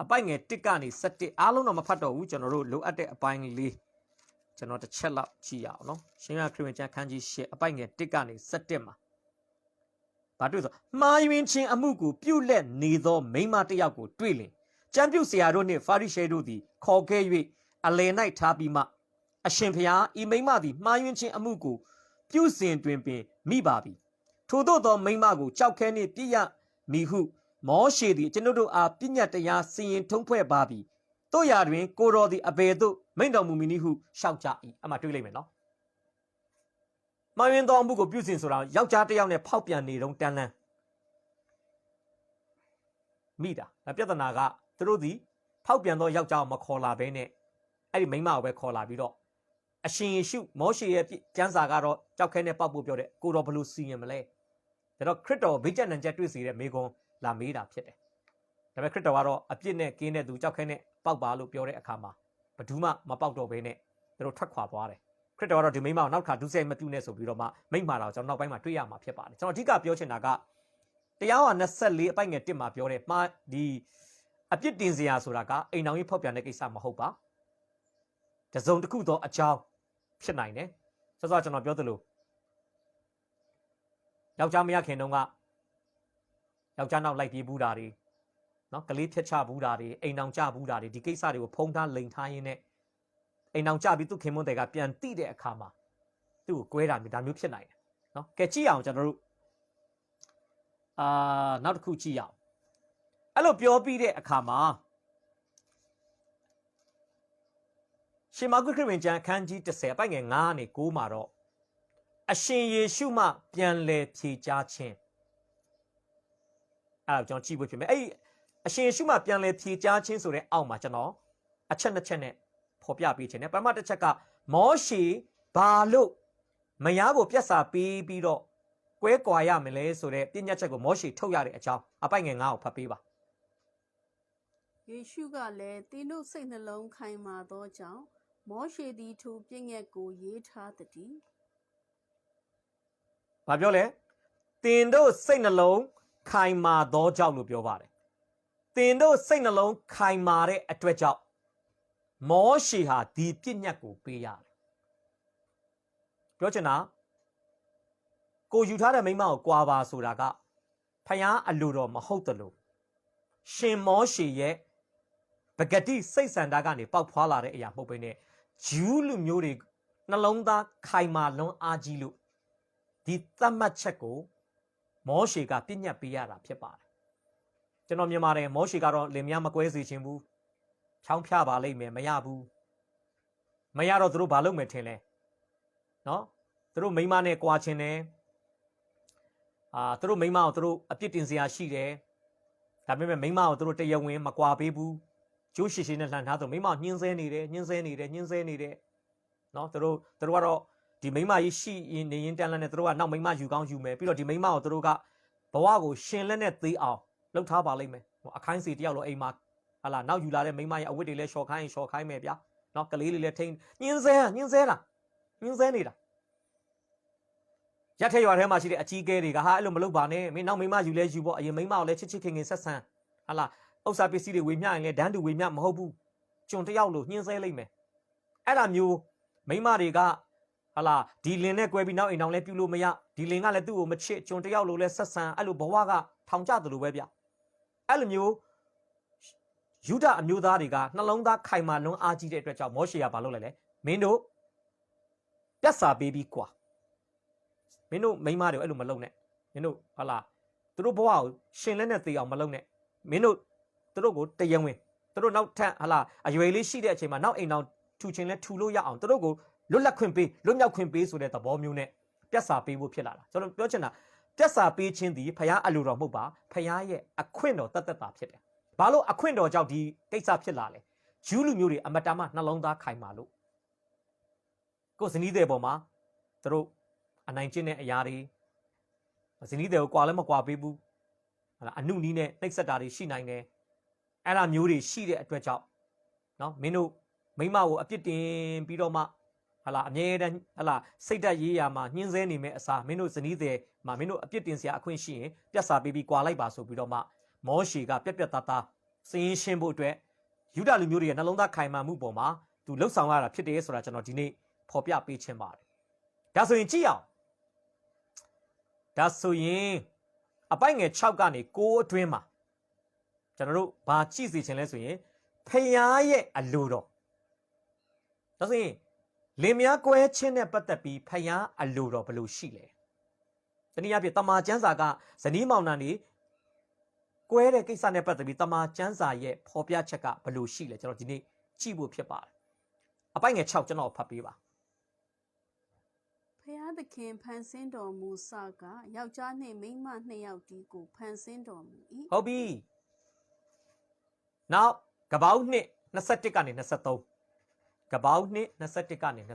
A: အပိုင်ငယ်1ကနေ17အားလုံးတော့မဖတ်တော့ဘူးကျွန်တော်တို့လိုအပ်တဲ့အပိုင်းလေးကျွန်တော်တစ်ချက်လောက်ကြည့်ရအောင်နော်ရှင်ဟန်ခရစ်ဝင်ကျမ်းခန်းကြီး8အပိုင်ငယ်1ကနေ17မှာဘာတွေ့ဆိုမှားယွင်းခြင်းအမှုကိုပြုလက်နေသောမိန်းမတစ်ယောက်ကိုတွေ့လင်ကျမ်းပြုဆရာတို့နှင့်ဖာရိရှဲတို့သည်ခေါ်ခဲ့၍အလယ်၌ထားပြီးမှအရှင်ဖျားဤမိန်းမသည်မှားယွင်းခြင်းအမှုကိုပြုစဉ်တွင်ပင်မိပါပြီထို့သောသောမိန်းမကိုကြောက်ခဲနှင့်ပြည့်ရမည်ဟုမောရှေသည်ကျွန်ုပ်တို့အားပြညတ်တရားစီရင်ထုံးဖွဲ့ပါပြီတို့ရာတွင်ကိုတော်သည်အဘယ်သို့မိန့်တော်မူမည်နည်းဟုရှောက်ကြ၏အမှတွေးလိုက်မယ်နော်မှားယွင်းသောအမှုကိုပြုစဉ်ဆိုတာယောက်ျားတစ်ယောက်နဲ့ဖောက်ပြန်နေတော့တန်းလန်းမိတာပြဿနာကသူတို့ဒီဖောက်ပြန်သောယောက်ျားကိုမခေါ်လာဘဲနဲ့အဲ့ဒီမိန်းမကိုပဲခေါ်လာပြီးတော့အရှင်ယေရှုမောရှေရဲ့ကျမ်းစာကတော့ကြောက်ခဲနဲ့ပေါက်ဖို့ပြောတဲ့ကိုတော်ဘလို့စီရင်မလဲဒါတော့ခရစ်တော်ဗိကြက်နံချက်တွေ့စေတဲ့မိကွန်းလာမေးတာဖြစ်တယ်ဒါပေမဲ့ခရစ်တော်ကတော့အပြစ်နဲ့ကင်းတဲ့သူကြောက်ခဲနဲ့ပေါက်ပါလို့ပြောတဲ့အခါမှာဘယ်သူမှမပေါက်တော့ဘဲနဲ့သူတို့ထွက်ခွာသွားတယ်ခရစ်တော်ကတော့ဒီမိန်းမကိုနောက်ခါဒုစရိုက်မပြုနဲ့ဆိုပြီးတော့မှမိန့်မာတာကိုကျွန်တော်နောက်ပိုင်းမှာတွေ့ရမှာဖြစ်ပါတယ်ကျွန်တော်အဓိကပြောချင်တာကတရားဟော24အပိုက်ငယ်1မှာပြောတဲ့မှာဒီအပြစ်တင်စရာဆိုတာကအိမ်တော်ကြီးဖောက်ပြန်တဲ့ကိစ္စမဟုတ်ပါတစုံတစ်ခုသောအကြောင်းဖြစ်နိုင်တယ်ဆိုတော့ကျွန်တော်ပြောသလိုယောက်ျားမရခင်တုန်းကယောက်ျားနောက်လိုက်ပြေးဘူးတာတွေနော်ကလေးဖြတ်ချဘူးတာတွေအိမ်တော်ကြဘူးတာတွေဒီကိစ္စတွေကိုဖုံးထားလိန်ထားရင်းနဲ့အိမ်တော်ကြပြီးသူခင်မွန်းတွေကပြန်တိတဲ့အခါမှာသူ့ကိုကွဲတာမျိုးဒါမျိုးဖြစ်နိုင်တယ်နော်ကဲကြည့်အောင်ကျွန်တော်တို့နောက်တစ်ခုကြည့်ရအောင်အဲ့လိုပြောပြီးတဲ့အခါမှာရှင်မာကုခရစ်ဝင်ကျမ်းခန်းကြီး30အပိုက်ငယ်9နဲ့9မှာတော့အရှင်ယေရှုမှပြန်လည်ဖြေကြားခြင်းအဲ့ဒါကျွန်တော်ကြည့်ဖို့ဖြစ်မယ်အဲ့အရှင်ယေရှုမှပြန်လည်ဖြေကြားခြင်းဆိုတဲ့အောက်မှာကျွန်တော်အချက်နှစ်ချက်နဲ့ဖော်ပြပေးခြင်းနဲ့ပထမတစ်ချက်ကမောရှေဘာလို့မယားကိုပြက်စာပေးပြီးတော့ ကွဲကွာရမလဲဆိုတဲ့ပြည့်ညတ်ချက်ကိုမောရှေထုတ်ရတဲ့အကြောင်းအပိုင်ငယ်9ကိုဖတ်ပေးပါ
B: ယေရှုကလည်းသင်တို့စိတ်နှလုံးခိုင်မာသောကြောင့်မောရှေသည်ထိုပြည့်ညက်ကိုရေးထားသည်
A: ။ဘာပြောလဲ။တင်တို့စိတ်နှလုံးခိုင်မာသောကြောင့်လို့ပြောပါတယ်။တင်တို့စိတ်နှလုံးခိုင်မာတဲ့အတွက်ကြောင့်မောရှေဟာဒီပြည့်ညတ်ကိုပေးရတယ်။ပြောချင်တာကိုယူထားတဲ့မိမကိုကွာပါဆိုတာကဖယားအလိုတော်မဟုတ်တယ်လို့ရှင်မောရှေရဲ့ပဂတိစိတ်ဆန္ဒကနေပေါက်ဖွာလာတဲ့အရာမဟုတ်ဘဲနဲ့ဂျူးလူမျိုးတွေနှလုံးသားခိုင်မာလွန်းအားကြီးလို့ဒီသတ်မှတ်ချက်ကိုမောရှေကပြညတ်ပေးရတာဖြစ်ပါတယ်ကျွန်တော်မြင်ပါတယ်မောရှေကတော့လင်မယားမကွဲစေချင်ဘူးချောင်းဖြပါလိမ့်မယ်မရဘူးမရတော့သူတို့ဘာလုပ်မယ်ထင်လဲနော်သူတို့မိန်းမနဲ့ကြွားချင်တယ်သူတို့မိန်းမကိုသူတို့အပြစ်တင်စရာရှိတယ်ဒါပေမဲ့မိန်းမကိုသူတို့တရားဝင်မကွာပေးဘူးကျိုးရှိရှိနဲ့လှန်ထားသူမိန်းမညှင်းဆဲနေတယ်နော်သူတို့ကတော့ဒီမိန်းမကြီးရှိရင်နေရင်တန်းလန်းနဲ့သူတို့ကနောက်မိန်းမယူကောင်းယူမယ်ပြီးတော့ဒီမိန်းမကိုသူတို့ကဘဝကိုရှင်လက်နဲ့သေးအောင်လှုပ်ထားပါလိမ့်မယ်အခိုင်းစီတယောက်လိုအိမ်မှာဟာလာနောက်ယူလာတဲ့မိန်းမရဲ့အဝတ်တွေလည်းရှော့ခိုင်းမယ်ဗျာနော်ကလေးလေးလည်းထိန်းညှင်းဆဲနေတာရက်ထရွာထဲမှာရှိတဲ့အကြီးကဲတွေကဟာအဲ့လိုမလုပ်ပါနဲ့မင်းနောက်မိန်းမယူလဲယူပေါ့အရင်မိန်းမကိုလည်းချစ်ခင်ဆက်ဆံဟာလာဥစ္စာပစ္စည်းတွေဝေမျှရင်လည်းဒန်းတူဝေမျှမဟုတ်ဘူးကျွန်တယောက်လိုညှင်းဆဲလိုက်မယ်အဲ့ဒါမျိုးမိန်းမတွေကဟာလာဒီလင်နဲ့ကွဲပြီးနောက်အိမ်အောင်လဲပြုလို့မရဒီလင်ကလည်းသူ့ကိုမချစ်ကျွန်တယောက်လိုလဲဆက်ဆံအဲ့လိုဘဝကထောင်ကျသလိုပဲဗျအဲ့လိုမျိုးယူဒအမျိုးသားတွေကနှလုံးသားခိုင်မာလွန်းအားကြီးတဲ့အတွက်ကြောင့်မောရှေကဘာလုပ်လဲမင်းတို့ပြတ်စာပေးပြီးကွာမင်းတို့မိန်းမတွေအဲ့လိုမလုပ်နဲ့မင်းတို့ဟာလာသူတို့ဘဝကိုရှင်လက်နဲ့သေအောင်မလုပ်နဲ့မင်းတို့သူတို့ကိုတရားဝင်သူတို့နောက်ထပ်ဟာလာအရွယ်လေးရှိတဲ့အချိန်မှာနောက်အိမ်အောင်ထူချင်းလဲထူလို့ရအောင်သူတို့ကိုလွတ်လပ်ခွင့်ပေးလွတ်မြောက်ခွင့်ပေးဆိုတဲ့သဘောမျိုးနဲ့ပြတ်စာပေးဖို့ဖြစ်လာတာကျွန်တော်ပြောချင်တာပြတ်စာပေးခြင်းသည်ဖယားအလိုတော်မဟုတ်ပါဖယားရဲ့အခွင့်တော်တတ်တာဖြစ်တယ်ဘာလို့အခွင့်တော်ကြောင့်ဒီကိစ္စဖြစ်လာလဲဂျူးလူမျိုးတွေအမတမနှလုံးသားခိုင်မာလို့ကိုယ်ဇနီးတဲ့ပေါ်မှာသူတို့အနိုင်ကျင့်တဲ့အရာတွေဇနီးတဲ့ကိုကွာလည်းမကွာပေးဘူးဟာအနုနီးနဲ့နှိပ်စက်တာတွေရှိနိုင်တယ်အဲ့ဒါမျိုးတွေရှိတဲ့အတွက်ကြောင့်နော်မင်းတို့မိမကိုအပြစ်တင်ပြီးတော့မှဟာလာအမြဲတမ်းဟာလာစိတ်ဓာတ်ရေးရာမှာညှင်းဆဲနေမဲ့အစားမင်းတို့ဇနီးတဲ့မှာမင်းတို့အပြစ်တင်စရာအခွင့်ရှိရင်ပြတ်စာပေးပြီးကွာလိုက်ပါဆိုပြီးတော့မှမောရှေကပြက်သားသားစင်းရှင်းဖို့အတွက်ယူဒလူမျိုးတွေရဲ့နှလုံးသားခိုင်မာမှုပေါ်မှာသူလှုပ်ဆောင်ရတာဖြစ်တယ်ဆိုတာကျွန်တော်ဒီနေ့ဖော်ပြပေးခြင်းပါတယ်ဒါဆိုရင်ကြည့်အောင်ဒါဆိုရင်အပိုင်ငယ်6ကနေ9အတွင်းမှာကျွန်တော်တို့ဘာကြည့်စီခြင်းလဲဆိုရင်ဖယားရဲ့အလိုတော်ဒါဆိုရင်လင်မယားကွဲခြင်းနဲ့ပတ်သက်ပြီးဖယားအလိုတော်ဘယ်လိုရှိလဲတနည်းအားဖြင့်တမန်ကျမ်းစာကဇနီးမောင်နှံတွေကွဲတဲ့ကိစ္စနဲ့ပတ်သက်ပြီးတမန်ကျမ်းစာရဲ့ဖော်ပြချက်ကဘယ်လိုရှိလဲကျွန်တော်ဒီနေ့ကြည့်ဖို့ဖြစ်ပါတယ်အပိုင်ငယ်6ကျွန်တော်ဖတ်ပေးပါ
B: ဖယားသခင်ဖန်ဆင်းတော်မူစကယောက်ျားနှင့်မိန်းမနှစ်ယောက်ဒီကိုဖန်ဆင်းတော်မူ၏
A: ဟုတ်ပြီနောက်ကပောက်နှစ်21ကနေ23ကပောက်နှစ်21ကနေ23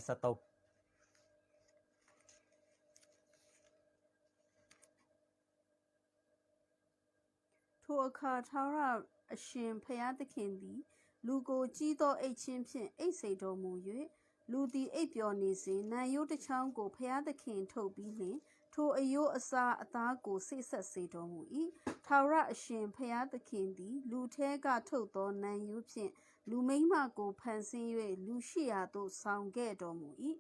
B: ထိုအခါထာဝရအရှင်ဖယားသခင်သည်လူကိုကြီးသောအိတ်ချင်းဖြင့်အိတ်စေတော်မူ၍လူသည်အိပ်ပျော်နေစဉ်နံရိုးတစ်ချောင်းကိုဖယားသခင်ထုတ်ပြီးလျှင်ထိုအယိုးအစာအသားကိုဆိတ်ဆက်စေတော်မူ၏ထာဝရအရှင်ဖယားသခင်သည်လူထဲကထုတ်သောနံရိုးဖြင့်လူမိန်းမကိုဖန်ဆင်း၍လူရှိရာသို့ဆောင်ခဲ့တော်မူ၏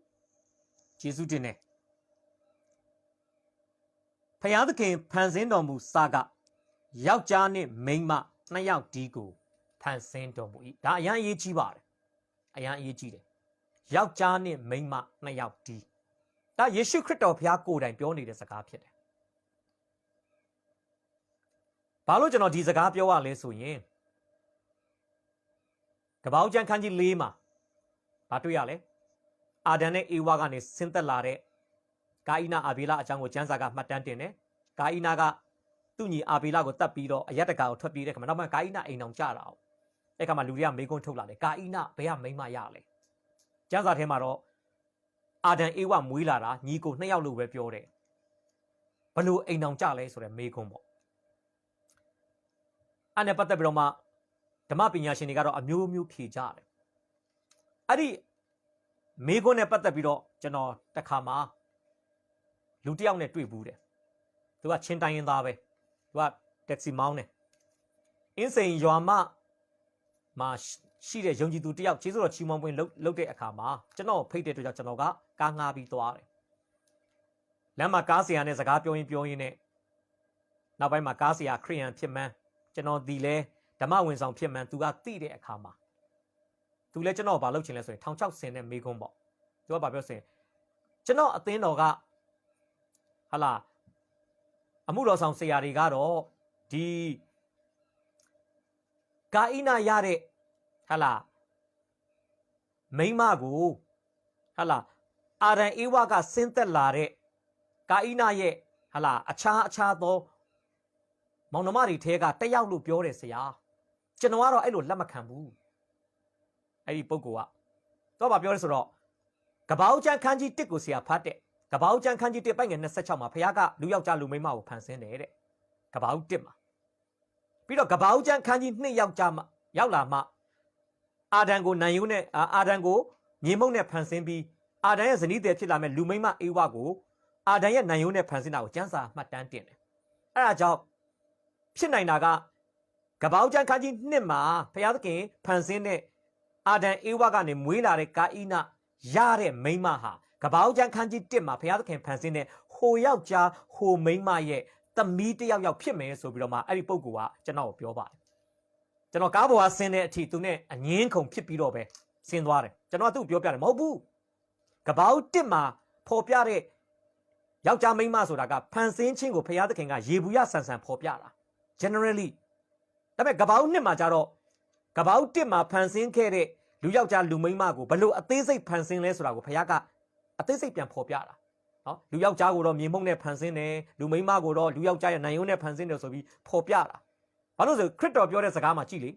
A: ယေရှုတင်တယ်ဖယားသခင်ဖန်ဆင်းတော်မူစကယောက်ျားနဲ့မိန်းမနှစ်ယောက်ဒီကိုဖန်ဆင်းတော်မူ၏ဒါအရန်အရေးကြီးပါတယ်အရန်အရေးကြီးတယ်ယောက်ျားနဲ့မိန်းမနှစ်ယောက်ဒီဒါယေရှုခရစ်တော်ဘုရားကိုယ်တိုင်ပြောနေတဲ့စကားဖြစ်တယ်ဘာလို့ကျွန်တော်ဒီစကားပြောရလဲဆိုရင်ကပောက်ကျမ်းခန်းကြီး၄မှာဘာတွေ့ရလဲအာဒံနဲ့အေဝါကနေဆင်းသက်လာတဲ့ကာအိနာအာဘေလအကြောင်းကိုကျမ်းစာကမှတ်တမ်းတင်တယ်ကာအိနာကသူ့ညီအာဘေလကိုတတ်ပြီးတော့အယက်တကာကိုထွက်ပြေးတဲ့ခါမှာနောက်မှကာအိနာအိမ်အောင်ကြတာအောင်အဲ့ခါမှာလူတွေကမေးခွန်းထုတ်လာတယ်ကာအိနာဘယ်ကမိန်းမရလဲကျမ်းစာထဲမှာတော့အာဒံအေဝမွေးလာတာညီကို2ယောက်လို့ပဲပြောတယ် ဘလို့အိမ်အောင်ကြလဲဆိုတဲ့မေးခွန်းပေါ့အဲ့နဲ့ပတ်သက်ပြီးတော့မှဓမ္မပညာရှင်တွေကတော့အမျိုးမျိုးဖြေကြတယ်အဲ့ဒီမေးခွန်းနဲ့ပတ်သက်ပြီးတော့ကျွန်တော်တခါမှလူတစ်ယောက်နဲ့တွေ့ဘူးတယ်သူကချင်းတိုင်းရင်းသားပဲသူကတက္ကစီမောင်းတယ်အင်းစိန်ရွာမှာရှိတဲ့ယုံကြည်သူတစ်ယောက်ကျေးဇူးတော်ချီးမွမ်းပွဲလုပ်တဲ့အခါမှာကျွန်တော်ဖိတ်တဲ့အတွက်ကြောင့်ကျွန်တော်ကကားငှားပြီးသွားတယ်လမ်းမှာကားဆရာနဲ့စကားပြောရင်းနဲ့နောက်ပိုင်းမှာကားဆရာခရိယန်ဖြစ်မှန်းကျွန်တော်ဒီလဲဓမ္မဝင်ဆောင်ဖြစ်မှန်းသူကသိတဲ့အခါမှာသူလဲကျွန်တော်ဘာလုပ်ချင်လဲဆိုရင်1600ဆင်နဲ့မေးခွန်းပေါ့သူကဘာပြောစင်ကျွန်တော်အသင်းတော်ကဟာလာအမှုတော်ဆောင်ဆရာတွေကတော့ဒီကာအိနာရတဲ့ဟာလာမိမကိုဟာလာအာရန်အေဝါကဆင်းသက်လာတဲ့ကာအိနာရဲ့ဟာလာအခြားသောမောင်နှမတွေထဲကတက်ရောက်လို့ပြောတယ်ဆရာကျွန်တော်ကတော့အဲ့လိုလက်မခံဘူးအဲ့ဒီပုဂ္ဂိုလ်ကတော့ဗာပြောရဲဆိုတော့ကပောက်ကျန်ခန်းကြီး1ကိုဆရာဖတ်တဲ့ကပောက်ကျန်ခန်းကြီး1ပိုက်ငယ်26မှာဖခင်ကလူယောက်ျားလူမိန်းမကိုဖန်ဆင်းတယ်တဲ့ကပောက်1မှာပြီးတော့ကပောက်ကျန်ခန်းကြီး2ယောက်ျားမှရောက်လာမှအာဒံကိုနန်ယုနဲ့အာဒံကိုမြေမုံနဲ့ဖန်ဆင်းပြီးအာဒံရဲ့ဇနီးသည်ဖြစ်လာမဲ့လူမိန်းမအေဝါကိုအာဒံရဲ့နန်ယုနဲ့ဖန်ဆင်းတာကိုကျမ်းစာမှတ်တမ်းတင်တယ်အဲ့ဒါကြောင့်ဖြစ်နိုင်တာကကပောက်ကျန်ခန်းကြီး2မှာဖခင်သခင်ဖန်ဆင်းတဲ့အာဒံအေဝါကနေမွေးလာတဲ့ကာအိနာရတဲ့မိန်းမဟာကပောက်ကျန်ခန်းကြီး1မှာဘုရားသခင်ဖန်ဆင်းတဲ့ဟိုယောက်ျားဟိုမိန်းမရဲ့သမီးတစ်ယောက်ဖြစ်မယ်ဆိုပြီးတော့မှအဲ့ဒီပုဂ္ဂိုလ်ကကျွန်တော်ကိုပြောပါတယ်ကျွန်တော်ကားပေါ်ကဆင်းတဲ့အထိသူနဲ့အငင်းခုန်ဖြစ်ပြီးတော့ပဲဆင်းသွားတယ်ကျွန်တော်ကသူ့ကိုပြောပြတယ်မဟုတ်ဘူးကပောက်1မှာပေါ်ပြတဲ့ယောက်ျားမိန်းမဆိုတာကဖန်ဆင်းခြင်းကိုဘုရားသခင်ကရေဘူးရဆန်ဆန်ပေါ်ပြတာ generally ဒါပေမဲ့ကပောက်2မှာကျတော့ကပောက်1မှာဖန်ဆင်းခဲ့တဲ့လူယောက်ျားလူမိန်းမကိုဘလို့အသေးစိတ်ဖန်ဆင်းလဲဆိုတာကိုဘုရားကအသေးစိတ်ပြန်ဖော်ပြတာနော်လူယောက်ျားကိုတော့မြေမှုန့်နဲ့ဖန်ဆင်းတယ်လူမိန်းမကိုတော့လူယောက်ျားရဲ့နိုင်ယုံနဲ့ဖန်ဆင်းတယ်ဆိုပြီးဖော်ပြတာဘာလို့ဆိုခရစ်တော်ပြောတဲ့စကားမှာကြည့်လေ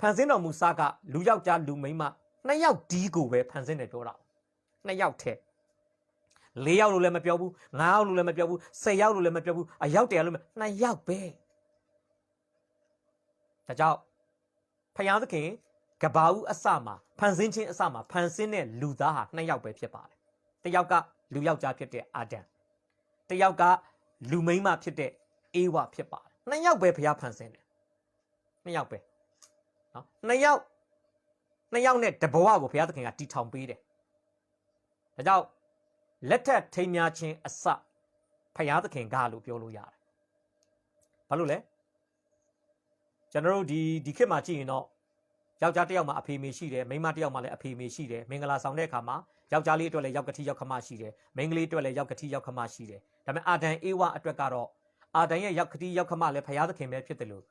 A: ဖန်ဆင်းတော်မူစားကလူယောက်ျားလူမိန်းမ2ယောက်ဒီကိုပဲဖန်ဆင်းတယ်ပြောတာ2ယောက်ထဲ4ယောက်လို့လည်းမပြောဘူး5ယောက်လို့လည်းမပြောဘူး10ယောက်လို့လည်းမပြောဘူးအယောက်100လို့2ယောက်ပဲဒါကြောင့်ဖယားသခင်ကဘာဦးအစမှာဖန်ဆင်းခြင်းအစမှာဖန်ဆင်းတဲ့လူသားဟာ2ယောက်ပဲဖြစ်ပါတယ်။တစ်ယောက်ကလူယောက်ျားဖြစ်တဲ့အာဒံတစ်ယောက်ကလူမိန်းမဖြစ်တဲ့အေဝါဖြစ်ပါတယ်။2ယောက်ပဲဘုရားဖန်ဆင်းတယ်။2ယောက်ပဲ။နော်2ယောက်နဲ့တဘဝကိုဘုရားသခင်ကတည်ထောင်ပေးတယ်။ဒါကြောင့်လက်ထက်ထိမ်းများခြင်းအစဘုရားသခင်ကလို့ပြောလို့ရတယ်။ဘာလို့လဲ။ကျွန်တော်တို့ဒီခေတ်မှာကြည့်ရင်တော့ယောက်ျားတစ်ယောက်မှာအဖေမေရှိတယ်မိန်းမတစ်ယောက်မှာလည်းအဖေမေရှိတယ်မင်္ဂလာဆောင်တဲ့အခါမှာယောက်ျားလေးအတွက်လည်းယောက်ကတိယောက်ခမရှိတယ်မိန်းကလေးအတွက်လည်းယောက်ကတိယောက်ခမရှိတယ်ဒါပေမဲ့အာဒံအေဝါအတွက်ကတော့အာဒံရဲ့ယောက်ကတိယောက်ခမလည်းဘုရားသခင်ပဲဖြစ်တယ်လို့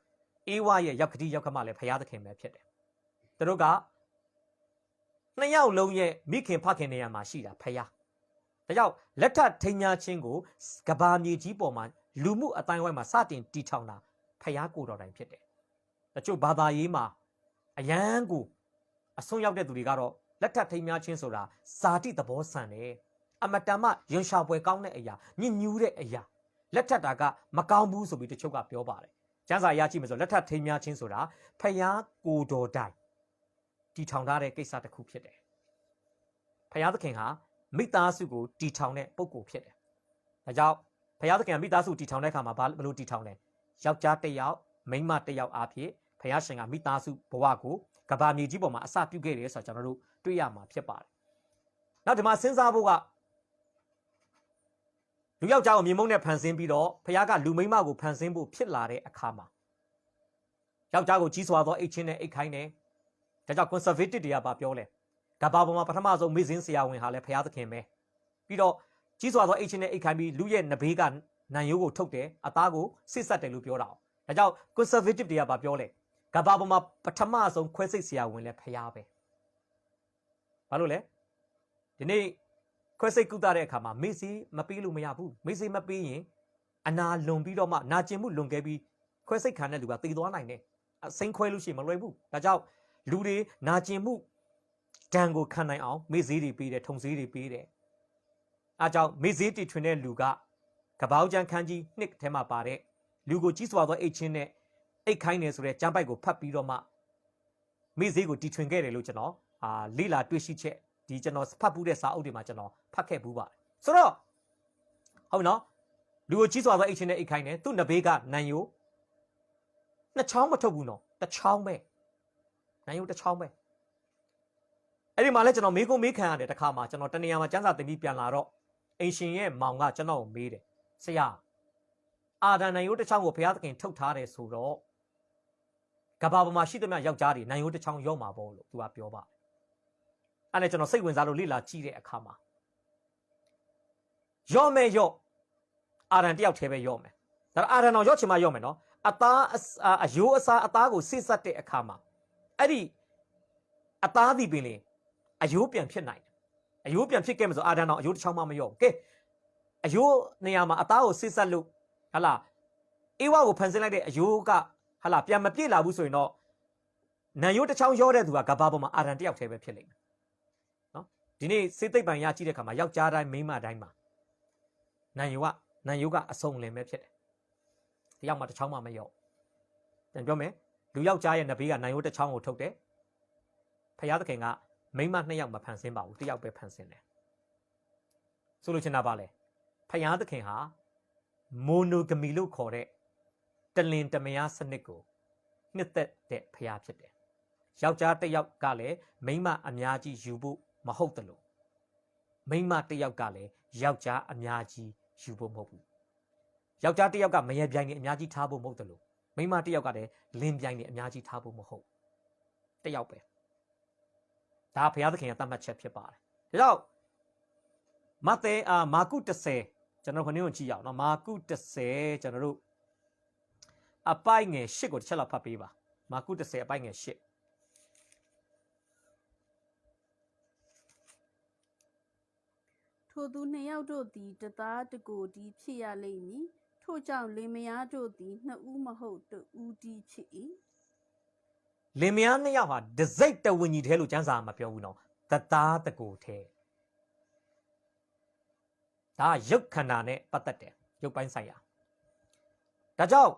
A: အေဝါရဲ့ယောက်ကတိယောက်ခမလည်းဘုရားသခင်ပဲဖြစ်တယ်သူတို့က2ယောက်လုံးရဲ့မိခင်ဖခင်နေရာမှာရှိတာဘုရားဒါကြောင့်လက်ထပ်ထိမ်းများခြင်းကိုကဘာမြေကြီးပေါ်မှာလူမှုအတိုင်းဝိုင်းမှာစတင်တည်ထောင်တာဘုရားကိုယ်တော်တိုင်ဖြစ်တယ်တချို့ဘာသာရေးမှာအယံကိုအဆုံးရောက်တဲ့သူတွေကတော့လက်ထပ်ထိမ်းများခြင်းဆိုတာဇာတိသဘောဆန်တယ်အမတန်မှယွန်ရှာပွဲကောင်းတဲ့အရာညစ်ညူးတဲ့အရာလက်ထပ်တာကမကောင်းဘူးဆိုပြီးတချို့ကပြောပါတယ်ကျမ်းစာရကြည့်မယ်ဆိုလက်ထပ်ထိမ်းများခြင်းဆိုတာဖယားကိုယ်တော်တိုင်တည်ထောင်ထားတဲ့ကိစ္စတစ်ခုဖြစ်တယ်ဖယားသခင်ဟာမိသားစုကိုတည်ထောင်တဲ့ပုဂ္ဂိုလ်ဖြစ်တယ်ဒါကြောင့်ဖယားသခင်မိသားစုတည်ထောင်တဲ့အခါမှာဘယ်လိုတည်ထောင်လဲယောက်ျားတစ်ယောက်မိန်းမတစ်ယောက်အားဖြင့်ဖယားရှင်ကမိသားစုဘဝကိုကဘာမြေကြီးပေါ်မှာအစပြုခဲ့တယ်ဆိုတော့ကျွန်တော်တို့တွေ့ရမှာဖြစ်ပါတယ်။နောက်ဒီမှာစဉ်းစားဖို့ကလူယောက်ျားကိုမြေမုံနဲ့ဖန်ဆင်းပြီးတော့ဖယားကလူမိန်းမကိုဖန်ဆင်းဖို့ဖြစ်လာတဲ့အခါမှာယောက်ျားကိုကြီးစွာသောအိတ်ချင်းနဲ့အိတ်ခိုင်းတယ်။ဒါကြောင့် conservative တွေကပြောလဲကဘာပေါ်မှာပထမဆုံးမေ့စင်းဆရာဝန်ဟာလဲဖယားသခင်ပဲ။ပြီးတော့ကြီးစွာသောအိတ်ချင်းနဲ့အိတ်ခိုင်းပြီးလူရဲ့နဘေးကနံရိုးကိုထုတ်တယ်အသားကိုစစ်ဆက်တယ်လို့ပြောတာ။ဒါကြောင့် conservative တွေကပြောလဲကဘာပေါ်မှာပထမဆုံးခွဲစိတ်ဆရာဝန်လဲဖယားပဲဘာလို့လဲဒီနေ့ခွဲစိတ်ကုသတဲ့အခါမှာမေ့စေမပေးလို့မရဘူးမေ့စေမပေးရင်အနာလွန်ပြီးတော့မှနာကျင်မှုလွန်ခဲ့ပြီးခွဲစိတ်ခံတဲ့လူကသေသွားနိုင်တယ်အစိမ့်ခွဲလို့ရှိရင်မလွယ်ဘူးဒါကြောင့်လူတွေနာကျင်မှုဒဏ်ကိုခံနိုင်အောင်မေ့စေတွေပေးတယ်ထုံစေးတွေပေးတယ်အားကြောင့်မေ့စေတီထွင်တဲ့လူက ကပောက်ကျန်ခန်းကြီးနှစ်ထဲမှာပါတဲ့လူကိုကြီးစွာသောအိတ်ချင်းနဲ့အိတ်ခိုင်းနေဆိုတဲ့ကျမ်းပိုက်ကိုဖတ်ပြီးတော့မှမိစေးကိုတီထွင်ခဲ့တယ်လို့ကျွန်တော်လေ့လာတွေ့ရှိချက်ဒီကျွန်တော်ဖတ်ဘူးတဲ့စာအုပ်တွေမှာကျွန်တော်ဖတ်ခဲ့ဘူးပါတယ်ဆိုတော့ဟုတ်နော်လူကိုကြီးစွာသောအိတ်ချင်းနဲ့အိတ်ခိုင်းတယ်သူ့နဘေးကနန်ယိုနှစ်ချောင်းမထုတ်ဘူးနော်တစ်ချောင်းပဲနန်ယိုတစ်ချောင်းပဲအဲ့ဒီမှာလဲကျွန်တော်မေးခွန်းမေးခံရတယ်တခါမှကျွန်တော်တနေရာမှာစံစာတင်ပြီးပြန်လာတော့အင်ရှင်ရဲ့မောင်ကကျွန်တော်ကိုမေးတယ်ဆရာအာဒန်နန်ယိုတစ်ချောင်းကိုဘုရားသခင်ထုတ်ထားတယ်ဆိုတော့ကဘာပေါ်မှာရှိသမျှယောက်ျားတွေနန်ယိုတစ်ချောင်းရောက်မှာပေါ့လို့သူကပြောပါအဲ့နဲ့ကျွန်တော်စိတ်ဝင်စားလို့လေ့လာကြည့်တဲ့အခါမှာရော့မယ်ရော့အာဒန်တယောက်တည်းပဲရော့မယ်ဒါအာဒန်တော်ရော့ချင်မှရော့မယ်နော်အသားအယိုးအစားအသားကိုစစ်ဆက်တဲ့အခါမှာအဲ့ဒီအသားဒီပင်လေအယိုးပြန်ဖြစ်နိုင်တယ်အယိုးပြန်ဖြစ်ခဲ့မှာဆိုအာဒန်တော်အယိုးတစ်ချောင်းမှမရော့ကဲအယိုးနေရာမှာအသားကိုစစ်ဆက်လို့ဟလာအေဝါကိုဖန်ဆင်းလိုက်တဲ့အယိုးကဟလာပြန်မပြည့်လာဘူးဆိုရင်တော့နန်ယိုးတစ်ချောင်းရောတဲ့သူကကဘာပေါ်မှာအာဒန်တယောက်တည်းပဲဖြစ်လိမ့်မယ်နော်ဒီနေ့စေသိပ္ပံရကြည့်တဲ့အခါမှာယောက်ျားတိုင်းမိန်းမတိုင်းမှာနန်ယိုကအစုံလင်ပဲဖြစ်တယ်တယောက်မှတစ်ချောင်းမှမရောပြန်ပြောမယ်လူယောက်ျားရဲ့နဘေးကနန်ယိုးတစ်ချောင်းကိုထုတ်တယ်ဖယားသခင်ကမိန်းမ2ယောက်မဖန်ဆင်းပါဘူးတစ်ယောက်ပဲဖန်ဆင်းတယ်ဆိုလို့ချင်တာပါလေဖယားသခင်ဟာမိုနိုဂမီလို့ခေါ်တဲ့တလင်တမယားစနစ်ကိုနှစ်သက်တဲ့ဖယားဖြစ်တယ်ယောက်ျားတစ်ယောက်ကလည်းမိန်းမအများကြီးယူဖို့မဟုတ်တယ်လို့မိန်းမတစ်ယောက်ကလည်းယောက်ျားအများကြီးယူဖို့မဟုတ်ဘူးယောက်ျားတစ်ယောက်ကမရေပြိုင်နေအများကြီးထားဖို့မဟုတ်တယ်လို့မိန်းမတစ်ယောက်ကလည်းလင်းပြိုင်နေအများကြီးထားဖို့မဟုတ်တစ်ယောက်ပဲဒါဘုရားသခင်ရဲ့သတ်မှတ်ချက်ဖြစ်ပါတယ်ဒါကြောင့်မာကု30ကျွန်တော်ခဏကိုကြည့်ရအောင်နော်မာကု30ကျွန်တော်တို့အပိုင်ငယ်8ကိုတစ်ချက်လောက်ဖတ်ပေးပါမာကု30အပိုင်ငယ်8
B: ထိုသူနှစ်ယောက်တို့သည်တသားတကိုယ်တည်းဖြစ်ရလိမ့်မည်ထို့ကြောင့်လင်မယားတို့သည်နှစ်ဦးမဟုတ်တစ်ဦးတည်းဖြစ်၏
A: လင်မယား2ယောက်ဟာဒစိတ်တဝင်းကြီးထဲလို့ကျမ်းစာမှာပြောဘူးနော်တသားတကိုယ်ထဲဒါရုပ်ခန္ဓာနဲ့ပတ်သက်တယ်ရုပ်ပိုင်းဆိုင်ရာဒါကြောင့်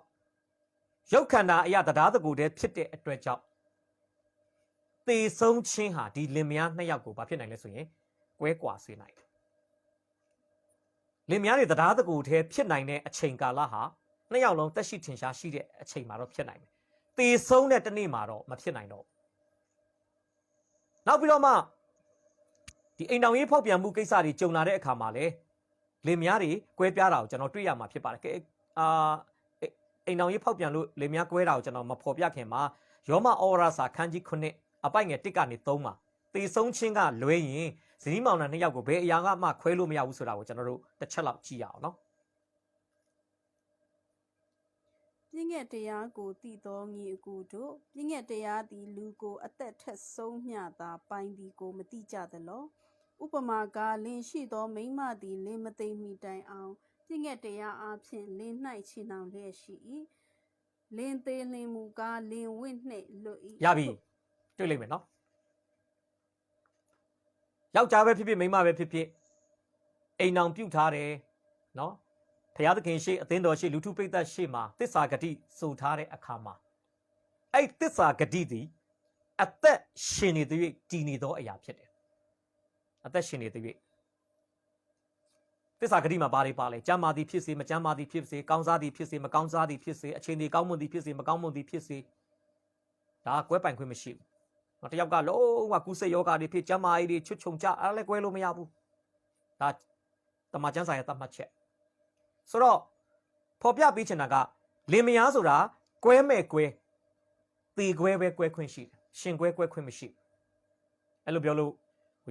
A: ရုပ်ခန္ဓာအရာတရားတကူတည်းဖြစ်တဲ့အတွက်ကြောင့်သေဆုံးခြင်းဟာဒီလင်မယား2ယောက်ကိုဘာဖြစ်နိုင်လဲဆိုရင်ကွဲကွာစေနိုင်တယ်လင်မယားတွေတရားတကူတည်းဖြစ်နိုင်တဲ့အချိန်ကာလဟာ2ယောက်လုံးတက်ရှိထင်ရှားရှိတဲ့အချိန်မှာတော့ဖြစ်နိုင်တယ်သေဆုံးတဲ့တနေ့မှာတော့မဖြစ်နိုင်တော့နောက်ပြီးတော့မှဒီအိမ်တော်ရေးဖောက်ပြန်မှုကိစ္စတွေကြုံလာတဲ့အခါမှာလေလင်မယားတွေကွဲပြားတာကိုကျွန်တော်တွေ့ရမှာဖြစ်ပါတယ်အိမ်တော်ရေးဖောက်ပြန်လို့လင်မယားကွဲတာကိုကျွန်တော်မဖော်ပြခင်မှာယောမဩဝါဒစာခန်းကြီး9အပိုက်ငယ်1ကနေ3မှာသေဆုံးခြင်းကလွဲရင်ဇနီးမောင်နှံ2ယောက်ကိုဘယ်အရာမှခွဲလို့မရဘူးဆိုတာကိုကျွန်တော်တို့တစ်ချက်လောက်ကြည့်ရအောင်နော်
B: ပြည့်ငှက်တရားကိုတည်သောညီအကိုတို့ပြည့်ငှက်တရားသည်လူကိုအသက်ထက်ဆုံးမျှသာပိုင်းသည်ကိုမတိကြသလောဥပမာကလင်ရှိသောမိန်းမသည်လင်မသိမီတိုင်အောင်ပြည့်ငှက်တရားအဖြစ်လင်၌ချီနှောင်လျက်ရှိ၏လင်သေးလင်မူကားလင်ဝင့်နှင့်လွတ်၏
A: ရပြီတွေ့လိမ့်မယ်နော်ယောက်ျားပဲဖြစ်ဖြစ်မိန်းမပဲဖြစ်ဖြစ်အိမ်အောင်ပြုတ်ထားတယ်နော်ဘုရားသခင်ရှိအသင်းတော်ရှိလူထုပိဋကရှိမှာသစ္စာဂတိဆိုထားတဲ့အခါမှာအဲ့သစ္စာဂတိသည်အသက်ရှင်နေသည်တည်နေသောအရာဖြစ်တယ်အသက်ရှင်နေသည်သစ္စာဂတိမှာဘာတွေပါလဲကျမ်းမာသည်ဖြစ်စေမကျမ်းမာသည်ဖြစ်စေကောင်းစားသည်ဖြစ်စေမကောင်းစားသည်ဖြစ်စေအခြေအနေကောင်းမွန်သည်ဖြစ်စေမကောင်းမွန်သည်ဖြစ်စေဒါကွဲပိုင်ခွင့်မရှိဘူးတယောက်ကလုံးဝကုစိတ်ယောဂါတွေဖြစ်ကျမ်းမာရေးတွေချွတ်ချုံကြအဲ့လည်းကွဲလို့မရဘူးဒါတမန်ကျမ်းစာရဲ့သတ်မှတ်ချက်ဆိုတော့ဖော်ပြပေးချင်တာကလင်မယားဆိုတာကွဲမဲ့ကွဲသေကွဲပဲကွဲခွင့်ရှိတယ်ရှင်ကွဲခွင့်မရှိအဲ့လိုပြောလို့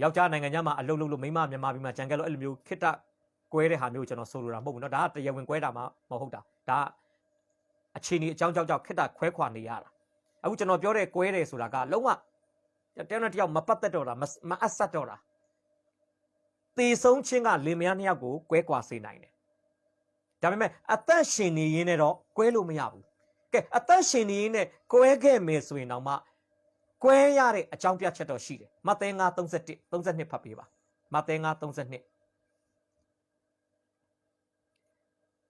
A: ယောက်ျားနိုင်ငံခြားမှာအလုပ်လုပ်လို့မိန်းမမြန်မာပြည်မှာကြံခဲ့လို့အဲ့လိုမျိုးခိတ္တကွဲတဲ့ဟာမျိုးကျွန်တော်ဆိုလိုတာမဟုတ်ဘူးเนาะဒါကတရားဝင်ကွဲတာမှမဟုတ်တာဒါအခြေအနေအကြောင်းကြောင့်ခိတ္တခွဲခွာနေရတာအခုကျွန်တော်ပြောတဲ့ကွဲတယ်ဆိုတာကလုံးဝတယောက်နဲ့တယောက်မပတ်သက်တော့တာမအပ်ဆက်တော့တာသေဆုံးခြင်းကလင်မယား2ယောက်ကိုကွဲကွာစေနိုင်တယ်ဒါပေမဲ့အသက်ရှင်နေရင်းနဲ့တော့ကွဲလို့မရဘူးကဲအသက်ရှင်နေရင်းနဲ့ကွဲခဲ့မယ်ဆိုရင်တော့မှကွဲရတဲ့အကြောင်းပြချက်တော့ရှိတယ်မဿဲ9:31 32ဖတ်ပေးပါမဿဲ9:32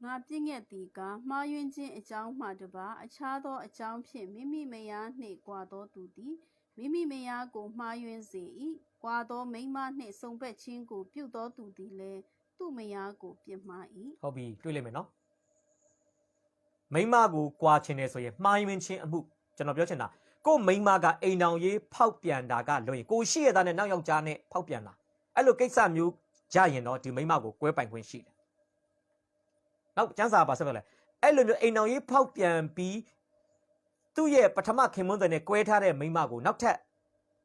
B: ငါပြည့်ငက်သည်ကမှားယွင်းခြင်းအကြောင်းမှတပါအခြားသောအကြောင်းဖြင့်မိမိမယားနှင့်ကွာသောသူသည်မိမိမယားကိုမှားယွင်းစေ၏ကွာသောမိန်းမနှင့်စုံဘက်ခြင်းကိုပြုသောသူသည်လည်းသူ့မယားကိုပြစ်မှား၏
A: ဟုတ်ပြီတွေ့လိမ့်မယ်နော်မိန်းမကိုကွာချင်တယ်ဆိုရင်မှားယွင်းခြင်းအမှုကျွန်တော်ပြောချင်တာကိုမိန်းမကအိမ်တောင်ရေးဖောက်ပြန်တာကလွန်ရင်ကိုရှိရတဲ့နောက်ယောက်ျားနဲ့ဖောက်ပြန်တာအဲ့လိုကိစ္စမျိုးကြရင်တော့ဒီမိန်းမကိုကွဲပိုင်ခွင့်ရှိတယ်နောက်ကျန်းစာပါဆက်ပြောလဲအဲ့လိုမျိုးအိမ်တောင်ရေးဖောက်ပြန်ပြီးသူ့ရဲ့ပထမခင်မွန်းတဲ့နဲ့ကွဲထားတဲ့မိန်းမကိုနောက်ထပ်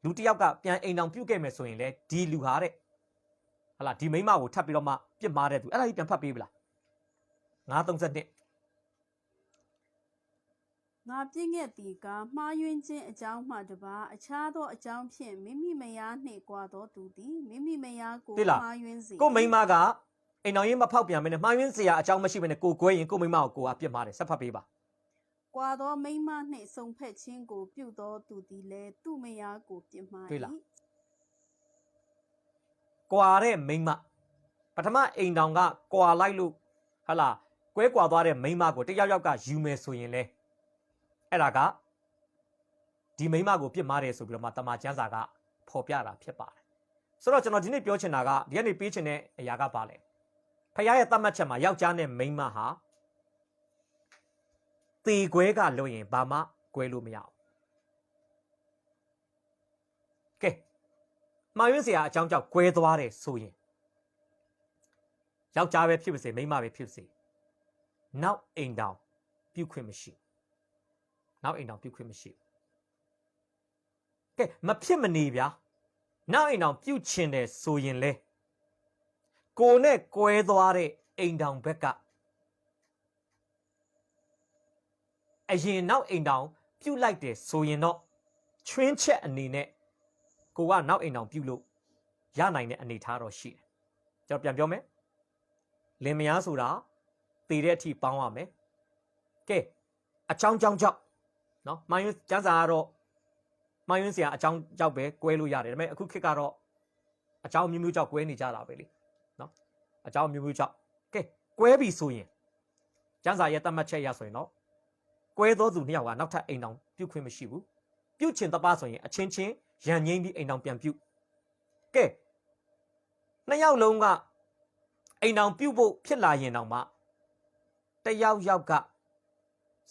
A: လူတစ်ယောက်ကပြန်အိမ်တောင်ပြုတ်ခဲ့မယ်ဆိုရင်လေဒီလူဟာတဲ့ဟလာဒီမိန်းမကိုထပ်ပြီးတော့မှပြစ်မှားတဲ့သူအဲ့ဒါကြီးပြန်ဖတ်ပေးပလား932
B: ငါပြည့်ငက်သည်ကမှားယွင်းခြင်းအကြောင်းမှတပါအခြားသောအကြောင်းဖြင့်မိမိမယားနှင့်ကွာသောသူသည်မိမိမယားကိုမှားယွင်းစေ
A: ကိုမိန်းမကအိမ်တော်ရေးမဖောက်ပြန်မနဲ့မှားယွင်းစရာအကြောင်းမရှိဘဲနဲ့ကိုကွဲရင်ကိုမိန်းမကိုကိုကပြစ်မှားတယ်ဆက်ဖတ်ပေးပါ
B: ကွာသောမိန်းမနှင့်စုံဖက်ခြင်းကိုပြုသောသူသည်လည်းသူ့မယားကိုပြစ်မှား
A: ၏ကွာတဲ့မိန်းမပထမအိမ်တော်ကကွာလိုက်လို့ဟလာကွဲကွာသွားတဲ့မိန်းမကိုတယောက်ယောက်ကယူမယ်ဆိုရင်လေအဲ့ဒါကဒီမိန်းမကိုပြစ်မှားတယ်ဆိုပြီးတော့မှတမန်ကျမ်းစာကဖော်ပြတာဖြစ်ပါတယ်ဆိုတော့ကျွန်တော်ဒီနေ့ပြောချင်တာကဒီကနေ့ပေးချင်တဲ့အရာကပါလဲဖခင်ရဲ့သတ်မှတ်ချက်မှာယောက်ျားနဲ့မိန်းမဟာတေကွဲကလို့ရင်ဘာမှကွဲလို့မရအောင်ကဲမှားယွင်းစရာအကြောင်းကြောင့်ကွဲသွားတယ်ဆိုရင်ယောက်ျားပဲဖြစ်ပါစေမိန်းမပဲဖြစ်ပါစေနောက်အိမ်တောင်ပြုခွင့်မရှိနောက်အိမ်တောင်ပြုခွင့်မရှိကဲမဖြစ်မနေဗျာနောက်အိမ်တောင်ပြုတ်ချင်တယ်ဆိုရင်လေကိုနဲ့ကွဲသွားတဲ့အိမ်တောင်ဘက်ကအရင်နောက်အိမ်တောင်ပြုတ်လိုက်တယ်ဆိုရင်တော့ချွင်းချက်အနေနဲ့ကိုကနောက်အိမ်တောင်ပြုတ်လို့ရနိုင်တဲ့အနေထားတော့ရှိတယ်ကျွန်တော်ပြန်ပြောမယ်လင်မယားဆိုတာတည်တဲ့အထိပေါင်းရမယ်ကဲအချောင်းချောင်းချောင်းနော်မိုင်းယွန်းကျန်းစာကတော့မိုင်းယွန်းဆရာအကြောင်းကြောက်ပဲကွဲလို့ရတယ်ဒါပေမဲ့အခုခေတ်ကတော့အကြောင်းမျိုးမျိုးကြောက်ကွဲနေကြတာပဲလေနော်အကြောင်းမျိုးမျိုးကြောက်ကဲကွဲပြီဆိုရင်ကျန်းစာရဲ့တတ်မှတ်ချက်ရဆိုရင်တော့ကွဲသောသူနှစ်ယောက်ကနောက်ထပ်အိမ်တောင်ပြုတ်ခွင့်မရှိဘူးပြုတ်ချင်တပဆိုရင်အချင်းချင်းရန်ငိမ့်ပြီးအိမ်တောင်ပြန်ပြုတ်ကဲနှစ်ယောက်လုံးကအိမ်တောင်ပြုတ်ဖို့ဖြစ်လာရင်တောင်မှတယောက်ယောက်က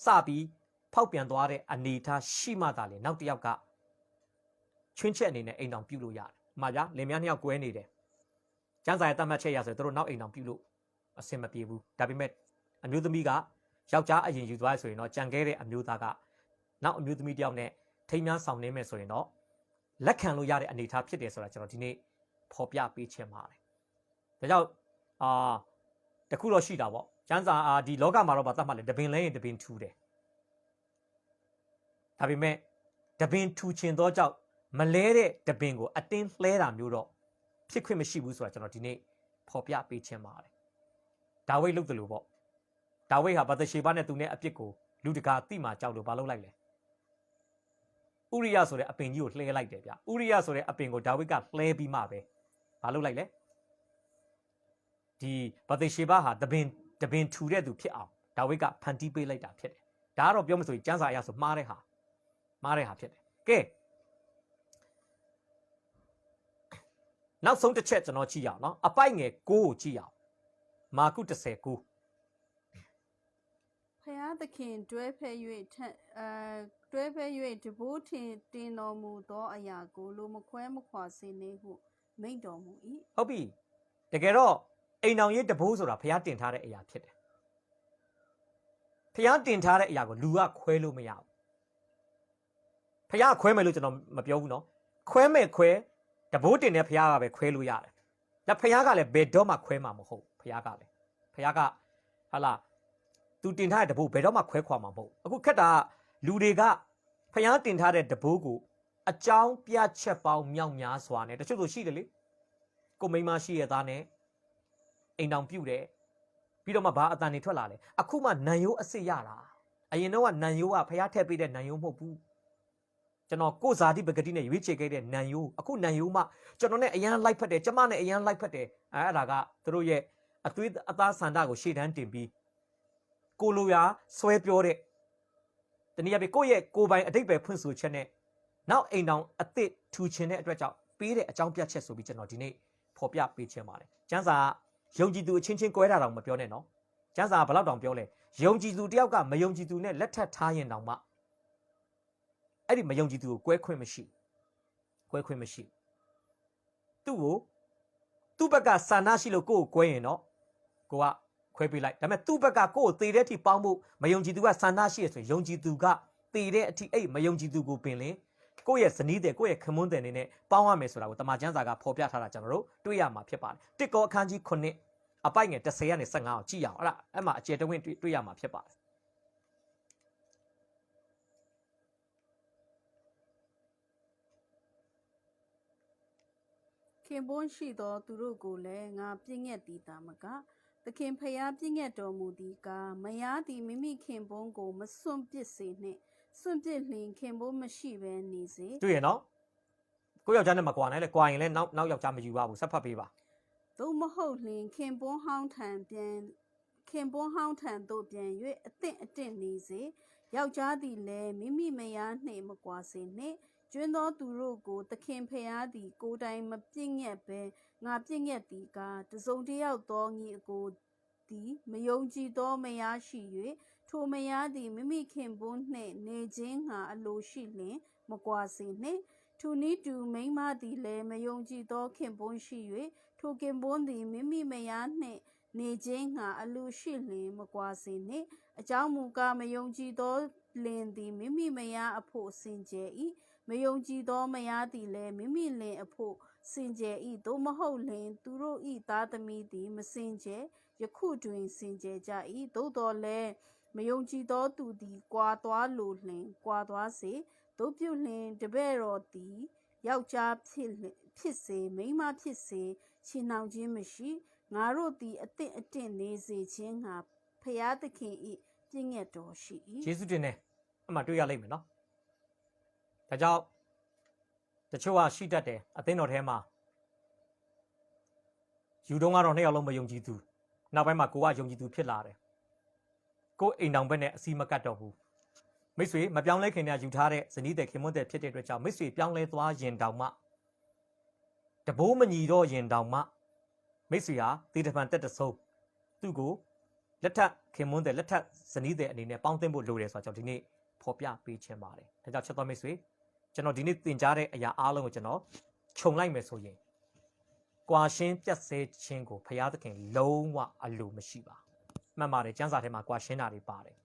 A: စပြီးဖောက်ပြန်သွားတဲ့အနေထားရှိမှသာလေနောက်တစ်ယောက်ကချွင်းချက်အနေနဲ့အိမ်တောင်ပြုတ်လို့ရတယ်။မှာဗျာလင်မယားနှစ်ယောက်ကွဲနေတယ်။ကျန်းစာရဲ့တတ်မှတ်ချက်ရဆိုရင်တို့နောက်အိမ်တောင်ပြုတ်လို့အဆင်မပြေဘူး။ဒါပေမဲ့အမျိုးသမီးကယောက်ျားအရင်ယူသွားဆိုရင်တော့ကြံခဲ့တဲ့အမျိုးသားကနောက်အမျိုးသမီးတယောက်နဲ့ထိမ်းမြန်းဆောင်နေမယ်ဆိုရင်တော့လက်ခံလို့ရတဲ့အနေထားဖြစ်တယ်ဆိုတာကျွန်တော်ဒီနေ့ဖော်ပြပေးချင်ပါတယ်။ဒါကြောင့်တခုတော့ရှိတာပေါ့။ကျန်းစာဒီလောကမှာတော့ဗာတတ်မှတ်လေတပင်လဲရင်တပင်ထူတယ်။ဒါပေမဲ့တပင်ထူချင်သောကြောင့်မလဲတဲ့တပင်ကိုအတင်းလှဲတာမျိုးတော့ဖြစ်ခွင့်မရှိဘူးဆိုတာကျွန်တော်ဒီနေ့ဖော်ပြပေးချင်ပါတယ်။ဒါဝိဒ်လုပ်တယ်လို့ပေါ့။ဒါဝိဒ်ဟာဗသရှေဘနဲ့သူနဲ့အပြစ်ကိုလူတကာတိမှကြောက်လို့မလုပ်လိုက်လေ။ဥရိယဆိုတဲ့အပင်ကြီးကိုလှဲလိုက်တယ်ဗျ။ဥရိယဆိုတဲ့အပင်ကိုဒါဝိဒ်ကလှဲပြီးမှပဲမလုပ်လိုက်လေ။ဒီဗသရှေဘဟာတပင်ထူတဲ့သူဖြစ်အောင်ဒါဝိဒ်ကဖန်တီးပေးလိုက်တာဖြစ်တယ်။ဒါကတော့ပြောမလို့ဆိုရင်ကျမ်းစာအရဆိုမှားတဲ့ဟာဖြစ်တယ်ကဲနောက်ဆုံးတစ်ချက်ကျွန်တော်ကြည့်ရအောင်နော်အပိုက်ငယ်6ကိုကြည့်ရအောင်မာကု19
B: ဖယားသခင်တွဲဖက်၍တဘိုးတင်တော်မူသောအရာကိုလိုမခွဲမခွာစေနှင့်ဟုမိန့်တော်မူ၏
A: ဟုတ်ပြီတကယ်တော့အိမ်တော်ရေးတဘိုးဆိုတာဖယားတင်ထားတဲ့အရာဖြစ်တယ်ဖယားတင်ထားတဲ့အရာကိုလူကခွဲလို့မရဘူးဖះခွဲမယ်လို့ကျွန်တော်မပြောဘူးเนาะခွဲမယ်ခွဲတဘိုးတင်တဲ့ဖះကပဲခွဲလို့ရတယ်ဒါဖះကလည်းဘယ်တော့မှခွဲမှာမဟုတ်ဖះကလည်းဖះကဟာလာသူတင်ထားတဲ့တဘိုးဘယ်တော့မှခွဲခွာမှာမဟုတ်အခုခက်တာလူတွေကဖះတင်ထားတဲ့တဘိုးကိုအကြောင်းပြချက်ပေါင်းမြောက်များစွာနဲ့တချို့ဆိုရှိတယ်လေကိုမိန်းမရှိရသားနဲ့အိမ်တောင်ပြုတ်တယ်ပြီးတော့မှဘာအတန်နေထွက်လာလဲအခုမှနန်ရိုးအစ်စ်ရတာအရင်တော့ကနန်ရိုးကဖះထည့်ပေးတဲ့နန်ရိုးမဟုတ်ဘူးကျွန်တော်ကိုဇာတိပဂတိနဲ့ရွေးချယ်ခဲ့တဲ့နန်ယိုးအခုနန်ယိုးမှကျွန်တော်နဲ့အရန်လိုက်ဖက်တယ်ကျမနဲ့အရန်လိုက်ဖက်တယ်အဲ့ဒါကသူတို့ရဲ့အသားဆန္ဒကိုရှေ့တန်းတင်ပြီး ကိုလိုရာဆွဲပြောတဲ့တနည်းအားဖြင့်ကိုယ့်ရဲ့ကိုယ်ပိုင်အတိတ်ပဲဖွင့်ဆိုချက်နဲ့နောက်အိမ်တောင်အသစ်ထူချင်တဲ့အတွက်ကြောင့်ပေးတဲ့အကြောင်းပြချက်ဆိုပြီးကျွန်တော်ဒီနေ့ဖော်ပြပေးခြင်းပါတယ်ကျမ်းစာယုံကြည်သူအချင်းချင်းကွဲတာတောင်မပြောနဲ့နော်ကျမ်းစာဘယ်လောက်တောင်ပြောလဲယုံကြည်သူတယောက်ကမယုံကြည်သူနဲ့လက်ထပ်ထားရင်တောင်မှအဲ့ဒီမယုံကြည်သူကိုကွဲခွင့်မရှိသူ့ကိုသူ့ဘက်ကစာနာရှိလို့ကိုယ့်ကိုကွဲရင်တော့ကိုကခွဲပေးလိုက်ဒါပေမဲ့သူ့ဘက်ကကိုယ့်ကိုသေတဲ့အထိပေါင်းဖို့မယုံကြည်သူကစာနာရှိရဆိုရင်ယုံကြည်သူကသေတဲ့အထိအဲ့မယုံကြည်သူကိုပင်လင်ကိုယ့်ရဲ့ဇနီးတဲ့ကိုယ့်ရဲ့ခမွန်းတဲ့နေနဲ့ပေါင်းရမယ်ဆိုတာကိုတမန်ကျမ်းစာကဖော်ပြထားတာကျွန်တော်တို့တွေ့ရမှာဖြစ်ပါတယ်တစ်ကောအခန်းကြီး9အပိုက်ငယ်10ကနေ15အောင်ကြည့်ရအောင်အဲ့မှာအကျယ်တဝင့်တွေ့ရမှာဖြစ်ပါတယ်
B: ခင်ပွန်းရှိသောသူတို့ကိုလည်းငါပြည့်ညက်သည်တာမကသခင်ဖျားပြည့်ညက်တော်မူသည်ကားမယားသည်မိမိခင်ပွန်းကိုမစွန့်ပစ်စေနှင့်စွန့်ပစ်လျင်ခင်ပွန်းမရှိဘဲနေစေ
A: တွေ့ရနော်ကိုယောက်ျားနဲ့မကွာနိုင်လေကွာရင်လည်းနောက်ယောက်ျားမယူပါဘူးဆက်ဖတ်ပေးပါ
B: သို့မဟုတ်လျင်ခင်ပွန်းဟောင်းထံသို့ပြန်၍အသင့်အတင့်နေစေယောက်ျားသည်လည်းမိမိမယားနှင့်မကွာစေနှင့်ကျွင်းသောသူတို့ကိုသခင်ဖျားသည်ကိုယ်တိုင်မပြည့်ညက်ဘဲငါပြည့်ညက်သည်ကားတစုံတစ်ယောက်သောညီအကိုသည်မယုံကြည်သောမယားရှိ၍ထိုမယားသည်မိမိခင်ပွန်းနှင့်နေခြင်းငါအလိုရှိလျင်မကွာစေနှင့်ထိုနည်းတူမိန်းမသည်လည်းမယုံကြည်သောခင်ပွန်းရှိ၍ထိုခင်ပွန်းသည်မိမိမယားနှင့်နေခြင်းငါအလိုရှိလျင်မကွာစေနှင့်အကြောင်းမူကားမယုံကြည်သောလင်သည်မိမိမယားအဖို့စင်ကြယ်၏မယုံကြည်သောမယားသည်လည်းမိမိလင်အဖို့စင်ကြယ်၏သို့မဟုတ်လျှင်သူတို့၏သားသမီးသည်မစင်ကြယ်ယခုတွင်စင်ကြယ်ကြ၏သို့တော်လည်းမယုံကြည်သောသူသည်ကွာသွားလိုလျှင်ကွာသွားစေတို့ပြုလျှင်တပည့်တော်သည်ယောက်ျားဖြစ်စေမိန်းမဖြစ်စေချီနှောင်ခြင်းမရှိငါတို့သည်အသင့်အတင့်နေစေခြင်းငါဖျားသခင်၏ပြည့်ညက်တော်ရှိ၏
A: ယေရှုတင်တယ်အမှတွေ့ရလိမ့်မယ်နော်ဒါကြောင့်တချို့ကရှိတတ်တယ်အသင်းတော်ထဲမှာယူတုံးကတော့နှစ်ယောက်လုံးမယုံကြည်သူနောက်ပိုင်းမှာကိုကယုံကြည်သူဖြစ်လာတယ်ကိုအိမ်တောင်ဘက်နဲ့အစီမကတ်တော့ဘူးမိတ်ဆွေမပြောင်းလဲခင်တည်းယူထားတဲ့ဇနီးတဲ့ခင်မွန်းတဲ့ဖြစ်တဲ့အတွက်ကြောင့်မိတ်ဆွေပြောင်းလဲသွားရင်တောင်မှတဘိုးမညီတော့ရင်တောင်မှမိတ်ဆွေဟာတေတပံတက်တဆုံးသူ့ကိုလက်ထပ်ခင်မွန်းတဲ့လက်ထပ်ဇနီးတဲ့အနေနဲ့ပေါင်းသိမ့်ဖို့လိုတယ်ဆိုတော့ကျွန်တော်ဒီနေ့ဖော်ပြပေးခြင်းပါတယ်ဒါကြောင့်ချက်တော်မိတ်ဆွေကျွန်တော်ဒီနေ့သင်ကြားတဲ့အရာအားလုံးကိုကျွန်တော်ခြုံလိုက်မယ်ဆိုရင်ကွာရှင်းပြတ်ဆဲခြင်းကိုဘုရားသခင်လုံးဝအလိုမရှိပါမှန်ပါတယ်ကျမ်းစာထဲမှာကွာရှင်းတာတွေပါတယ်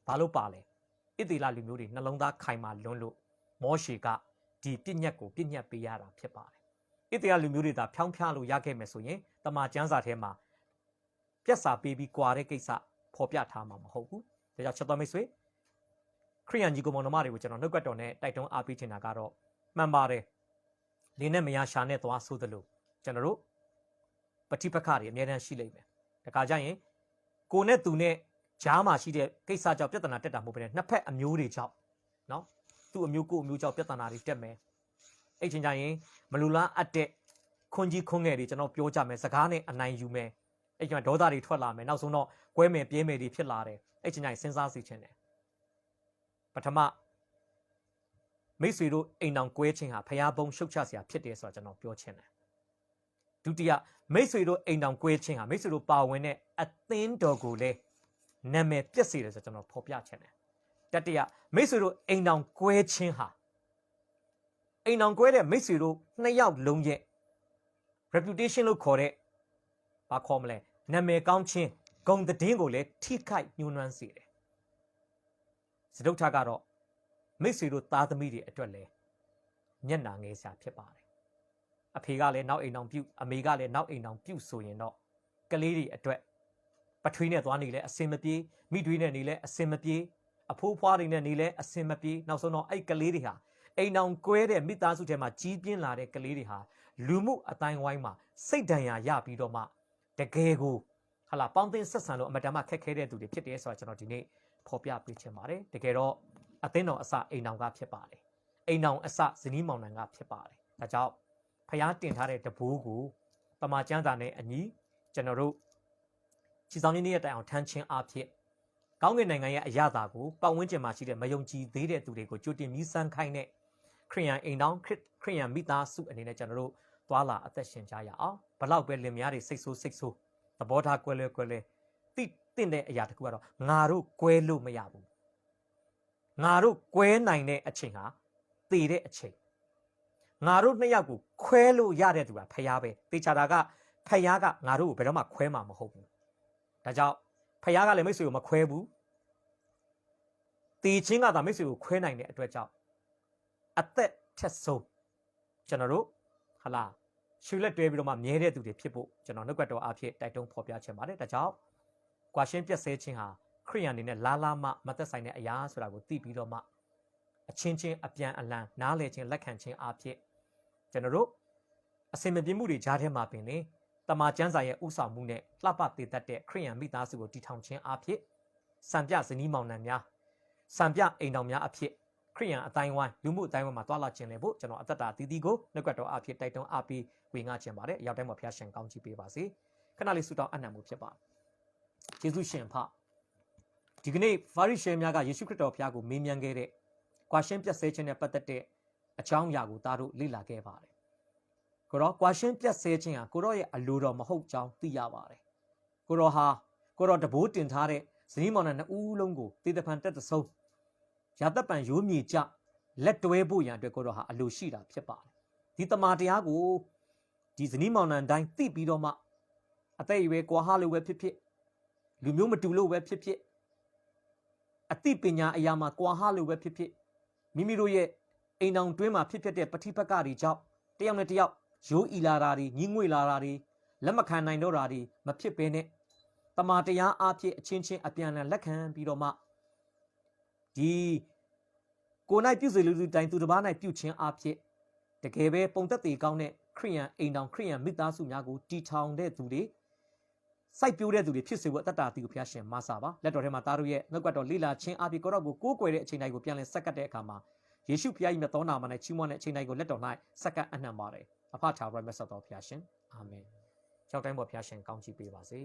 A: ဘာလို့ပါလဲဣသရေလလူမျိုးတွေနှလုံးသားခိုင်မာလွန်းလို့မောရှေကဒီပြည့်ညက်ကိုပြည့်ညက်ပေးရတာဖြစ်ပါတယ်ဣသရေလလူမျိုးတွေသာဖြောင်းဖျားလို့ရခဲ့မယ်ဆိုရင်တမန်ကျမ်းစာထဲမှာပြက်စာပေးပြီးကွာတဲ့ကိစ္စဖော်ပြထားမှာမဟုတ်ဘူးဒါကြောင့်ချက်တော်မိတ်ဆွေခရိယန်ကြီးကိုမောင်နှမတွေကိုကျွန်တော်နှုတ်ကပတ်တော်နဲ့တိုက်တွန်းအားပေးချင်တာကတော့မှန်ပါတယ်လင်းနဲ့မယားရှာနဲ့သွားဆိုသလိုကျွန်တော်တို့ပဋိပက္ခတွေအများတန်းရှိလိမ့်မယ်ဒါကကြရင်ကိုနဲ့သူနဲ့ဂျားမှာရှိတဲ့ကိစ္စကြောင့်ပြဿနာတက်တာမဟုတ်ဘဲနှစ်ဖက်အမျိုးတွေကြောင့်နော်သူ့အမျိုးကိုအမျိုးကြောင့်ပြဿနာတွေတက်မယ်အဲ့ချင်းကြရင်မလူလားအပ်တဲ့ခွန်ကြီးခွန်ငယ်တွေကျွန်တော်ပြောကြမယ်စကားနဲ့အနိုင်ယူမယ်အဲ့ချင်းဒေါသတွေထွက်လာမယ်နောက်ဆုံးတော့ကွဲမယ်ပြဲမယ်တွေဖြစ်လာတယ်အဲ့ချင်းကြရင်စဉ်းစားစီခြင်းတယ်ပထမမိတ်ဆွေတို့အိမ်တော်ကွဲခြင်းဟာဖျားဘုံရှုတ်ချစရာဖြစ်တယ်ဆိုတော့ကျွန်တော်ပြောချင်တယ်ဒုတိယမိတ်ဆွေတို့အိမ်တော်ကွဲခြင်းဟာမိတ်ဆွေတို့ပါဝင်တဲ့အသင်းတော်ကိုလည်းနာမည်ပြည့်စေတယ်ဆိုတော့ကျွန်တော်ဖော်ပြချင်တယ်တတိယမိတ်ဆွေတို့အိမ်တော်ကွဲခြင်းဟာအိမ်တော်ကွဲတဲ့မိတ်ဆွေတို့နှစ်ယောက်လုံးရဲ့ reputation လို့ခေါ်တဲ့ဘာခေါ်မလဲနာမည်ကောင်းခြင်းဂုဏ်သတင်းကိုလည်းထိခိုက်ညှိုးနွမ်းစေတယ်စတုထကတော့မိတ်ဆွေတို့သားသမီးတွေအတွက်လည်းမျက်နှာငယ်စရာဖြစ်ပါတယ်အဖေကလည်းနောက်အိမ်တော်ပြုအမေကလည်းနောက်အိမ်တော်ပြုဆိုရင်တော့ကလေးတွေအတွက်ပထွေးနဲ့သွားနေလဲအစင်မပြေမိတွေးနဲ့နေလဲအစင်မပြေအဖိုးဖွားတွေနဲ့နေလဲအစင်မပြေနောက်ဆုံးတော့အဲ့ကလေးတွေဟာအိမ်တော်ကွဲတဲ့မိသားစုထဲမှာကြီးပြင်းလာတဲ့ကလေးတွေဟာလူမှုအတိုင်းဝိုင်းမှာစိတ်ဒဏ်ရာရပြီးတော့မှတကယ်ကိုဟာလာပေါင်းသင်းဆက်ဆံလို့အမတန်မှခက်ခဲတဲ့သူတွေဖြစ်တယ်ဆိုတော့ကျွန်တော်ဒီနေ့ဖော်ပြပေးချင်ပါတယ်တကယ်တော့အသင်းတော်အစအိမ်တော်ကဖြစ်ပါတယ်အိမ်တော်အစဇနီးမောင်နှံကဖြစ်ပါတယ်ဒါကြောင့်ဖျားတင်ထားတဲ့တဘိုးကိုတမန်ကျမ်းစာနဲ့အညီကျွန်တော်တို့ခြေဆောင်ရင်းရဲ့တိုင်အောင်ထမ်းခြင်းအဖြစ် ကောင်းကင်နိုင်ငံရဲ့အရာသာကိုပတ်ဝန်းကျင်မှာရှိတဲ့မယုံကြည်သေးတဲ့သူတွေကိုကြိုတင်ပြီးစမ်းခိုင်းတဲ့ခရိယန်အိမ်တောင်ခရိယန်မိသားစုအနေနဲ့ကျွန်တော်တို့သွာလာအသက်ရှင်ကြရအောင်ဘလောက်ပဲလင်မယားတွေစိတ်ဆိုးသဘောထားကွဲလွဲတိတင့်တဲ့အရာတခုကတော့ငါတို့ကွဲလို့မရဘူးငါတို့ကွဲနိုင်တဲ့အချိန်ဟာတည်တဲ့အချိန်ငါတို့နှစ်ယောက်ကိုခွဲလို့ရတဲ့သူကဖယားပဲတေချာတာကဖယားကငါတို့ကိုဘယ်တော့မှခွဲမှာမဟုတ်ဘူးဒါကြောင့်ဖယားကလည်းမိတ်ဆွေကိုမခွဲဘူးတည်ချင်းကသာမိတ်ဆွေကိုခွဲနိုင်တဲ့အတွက်ကြောင့်အသက်ထက်ဆုံးကျွန်တော်တို့ဟလာရှူလက်တွဲပြီးတော့မှမြဲတဲ့သူတွေဖြစ်ဖို့ကျွန်တော်နှုတ်ကပတ်တော်အားဖြင့်တိုက်တွန်းဖော်ပြချင်ပါတယ်ဒါကြောင့်ကွာရှင်းပြက်ဆဲခြင်းဟာခရိယန်အနေနဲ့လာမသက်ဆိုင်တဲ့အရာဆိုတာကိုသိပြီးတော့မှအချင်းချင်းအပြန်အလှန်နားလည်ခြင်းလက်ခံခြင်းအားဖြင့်ကျွန်တော်တို့အစင်မပြေမှုတွေကြားထဲမှာပင်လေတမန်ကျမ်းစာရဲ့ဥဆောင်မှုနဲ့လှပတည်တတ်တဲ့ခရိယန်မိသားစုကိုတည်ထောင်ခြင်းအားဖြင့်စံပြဇနီးမောင်နှံများစံပြအိမ်တော်များအဖြစ်ခရိယန်အတိုင်းဝိုင်းလူမှုအတိုင်းဝိုင်းမှာတွာလာခြင်းလေဖို့ကျွန်တော်အသက်တာတည်တည်ကိုနှုတ်ကပတ်တော်အားဖြင့်တိုက်တွန်းအားပေးဝေငှခြင်းပါတယ်ရောက်တိုင်းမှာဖျားရှင်ကောင်းချီးပေးပါစေခဏလေးဆုတောင်းအနံ့မှုဖြစ်ပါယေရှုရှင်ဖဒီကနေ့ဖာရိရှဲများကယေရှုခရစ်တော်ဖျားကိုမေးမြန်းခဲ့တဲ့ကွာရှင်းပြတ်ဆဲခြင်းနဲ့ပတ်သက်တဲ့အကြောင်းအရာကိုသားတို့လေ့လာခဲ့ပါတယ်ကိုတော့ကွာရှင်းပြတ်ဆဲခြင်းဟာကိုတော့ရဲ့အလိုတော်မဟုတ်ကြောင်းသိရပါတယ်ကိုတော့တဘိုးတင်ထားတဲ့ဇနီးမောင်နှံနှစ်ဦးလုံးကိုတေတဖန်တက်တဆုံးရာသက်ပံရိုးမြေကြလက်တွဲဖို့ရန်အတွက်ကိုတော့ဟာအလိုရှိတာဖြစ်ပါတယ်ဒီတမန်တရားကိုဒီဇနီးမောင်နှံတိုင်းသိပြီးတော့မှအသက်အရွယ်ကွာဟလို့ပဲဖြစ်ဖြစ်လူမျိုးမတူလို့ပဲဖြစ်ဖြစ်အသိပညာအရာမှာကွာဟလို့ပဲဖြစ်ဖြစ်မိမိတို့ရဲ့အိမ်တော်တွင်းမှာဖြစ်တဲ့ပဋိပက္ခတွေကြောင့်တယောက်နဲ့တယောက်ရိုးအီလာတာတွေညှိငွေလာတာတွေလက်မခံနိုင်တော့တာတွေမဖြစ်ဘဲနဲ့တမန်တရားအဖြစ်အချင်းချင်းအပြန်အလှန်လက်ခံပြီးတော့မှဒီကိုယ်၌ပြုစေလူတိုင်းသူတစ်ပါး၌ပြုခြင်းအဖြစ်တကယ်ပဲပုံသက်သေကောင်းတဲ့ခရိယန်အိမ်တော်ခရိယန်မိသားစုများကိုတည်ထောင်တဲ့သူတွေစိုက်ပျိုးတဲ့သူတွေဖြစ်စေဖို့အတ္တတီကိုဘုရားရှင်မဆာပါလက်တော်ထဲမှာသားတို့ရဲ့နှုတ်ကပတ်တော်လိလာခြင်းအဖြစ်ကိုတော့ကိုးကွယ်တဲ့အချိန်တိုင်းကိုပြန်လည်ဆက်ကပ်တဲ့အခါမှာယေရှုဖျားကြီးမြတ်သောနာမ၌ချီးမွမ်းတဲ့အချိန်တိုင်းကိုလက်တော်၌ဆက်ကပ်အနှံပါတယ်အဖထာဝရမြတ်စွာဘုရားရှင်အာမင်ကြောက်တိုင်းပေါ်ဘုရားရှင်ကောင်းချီးပေးပါစေ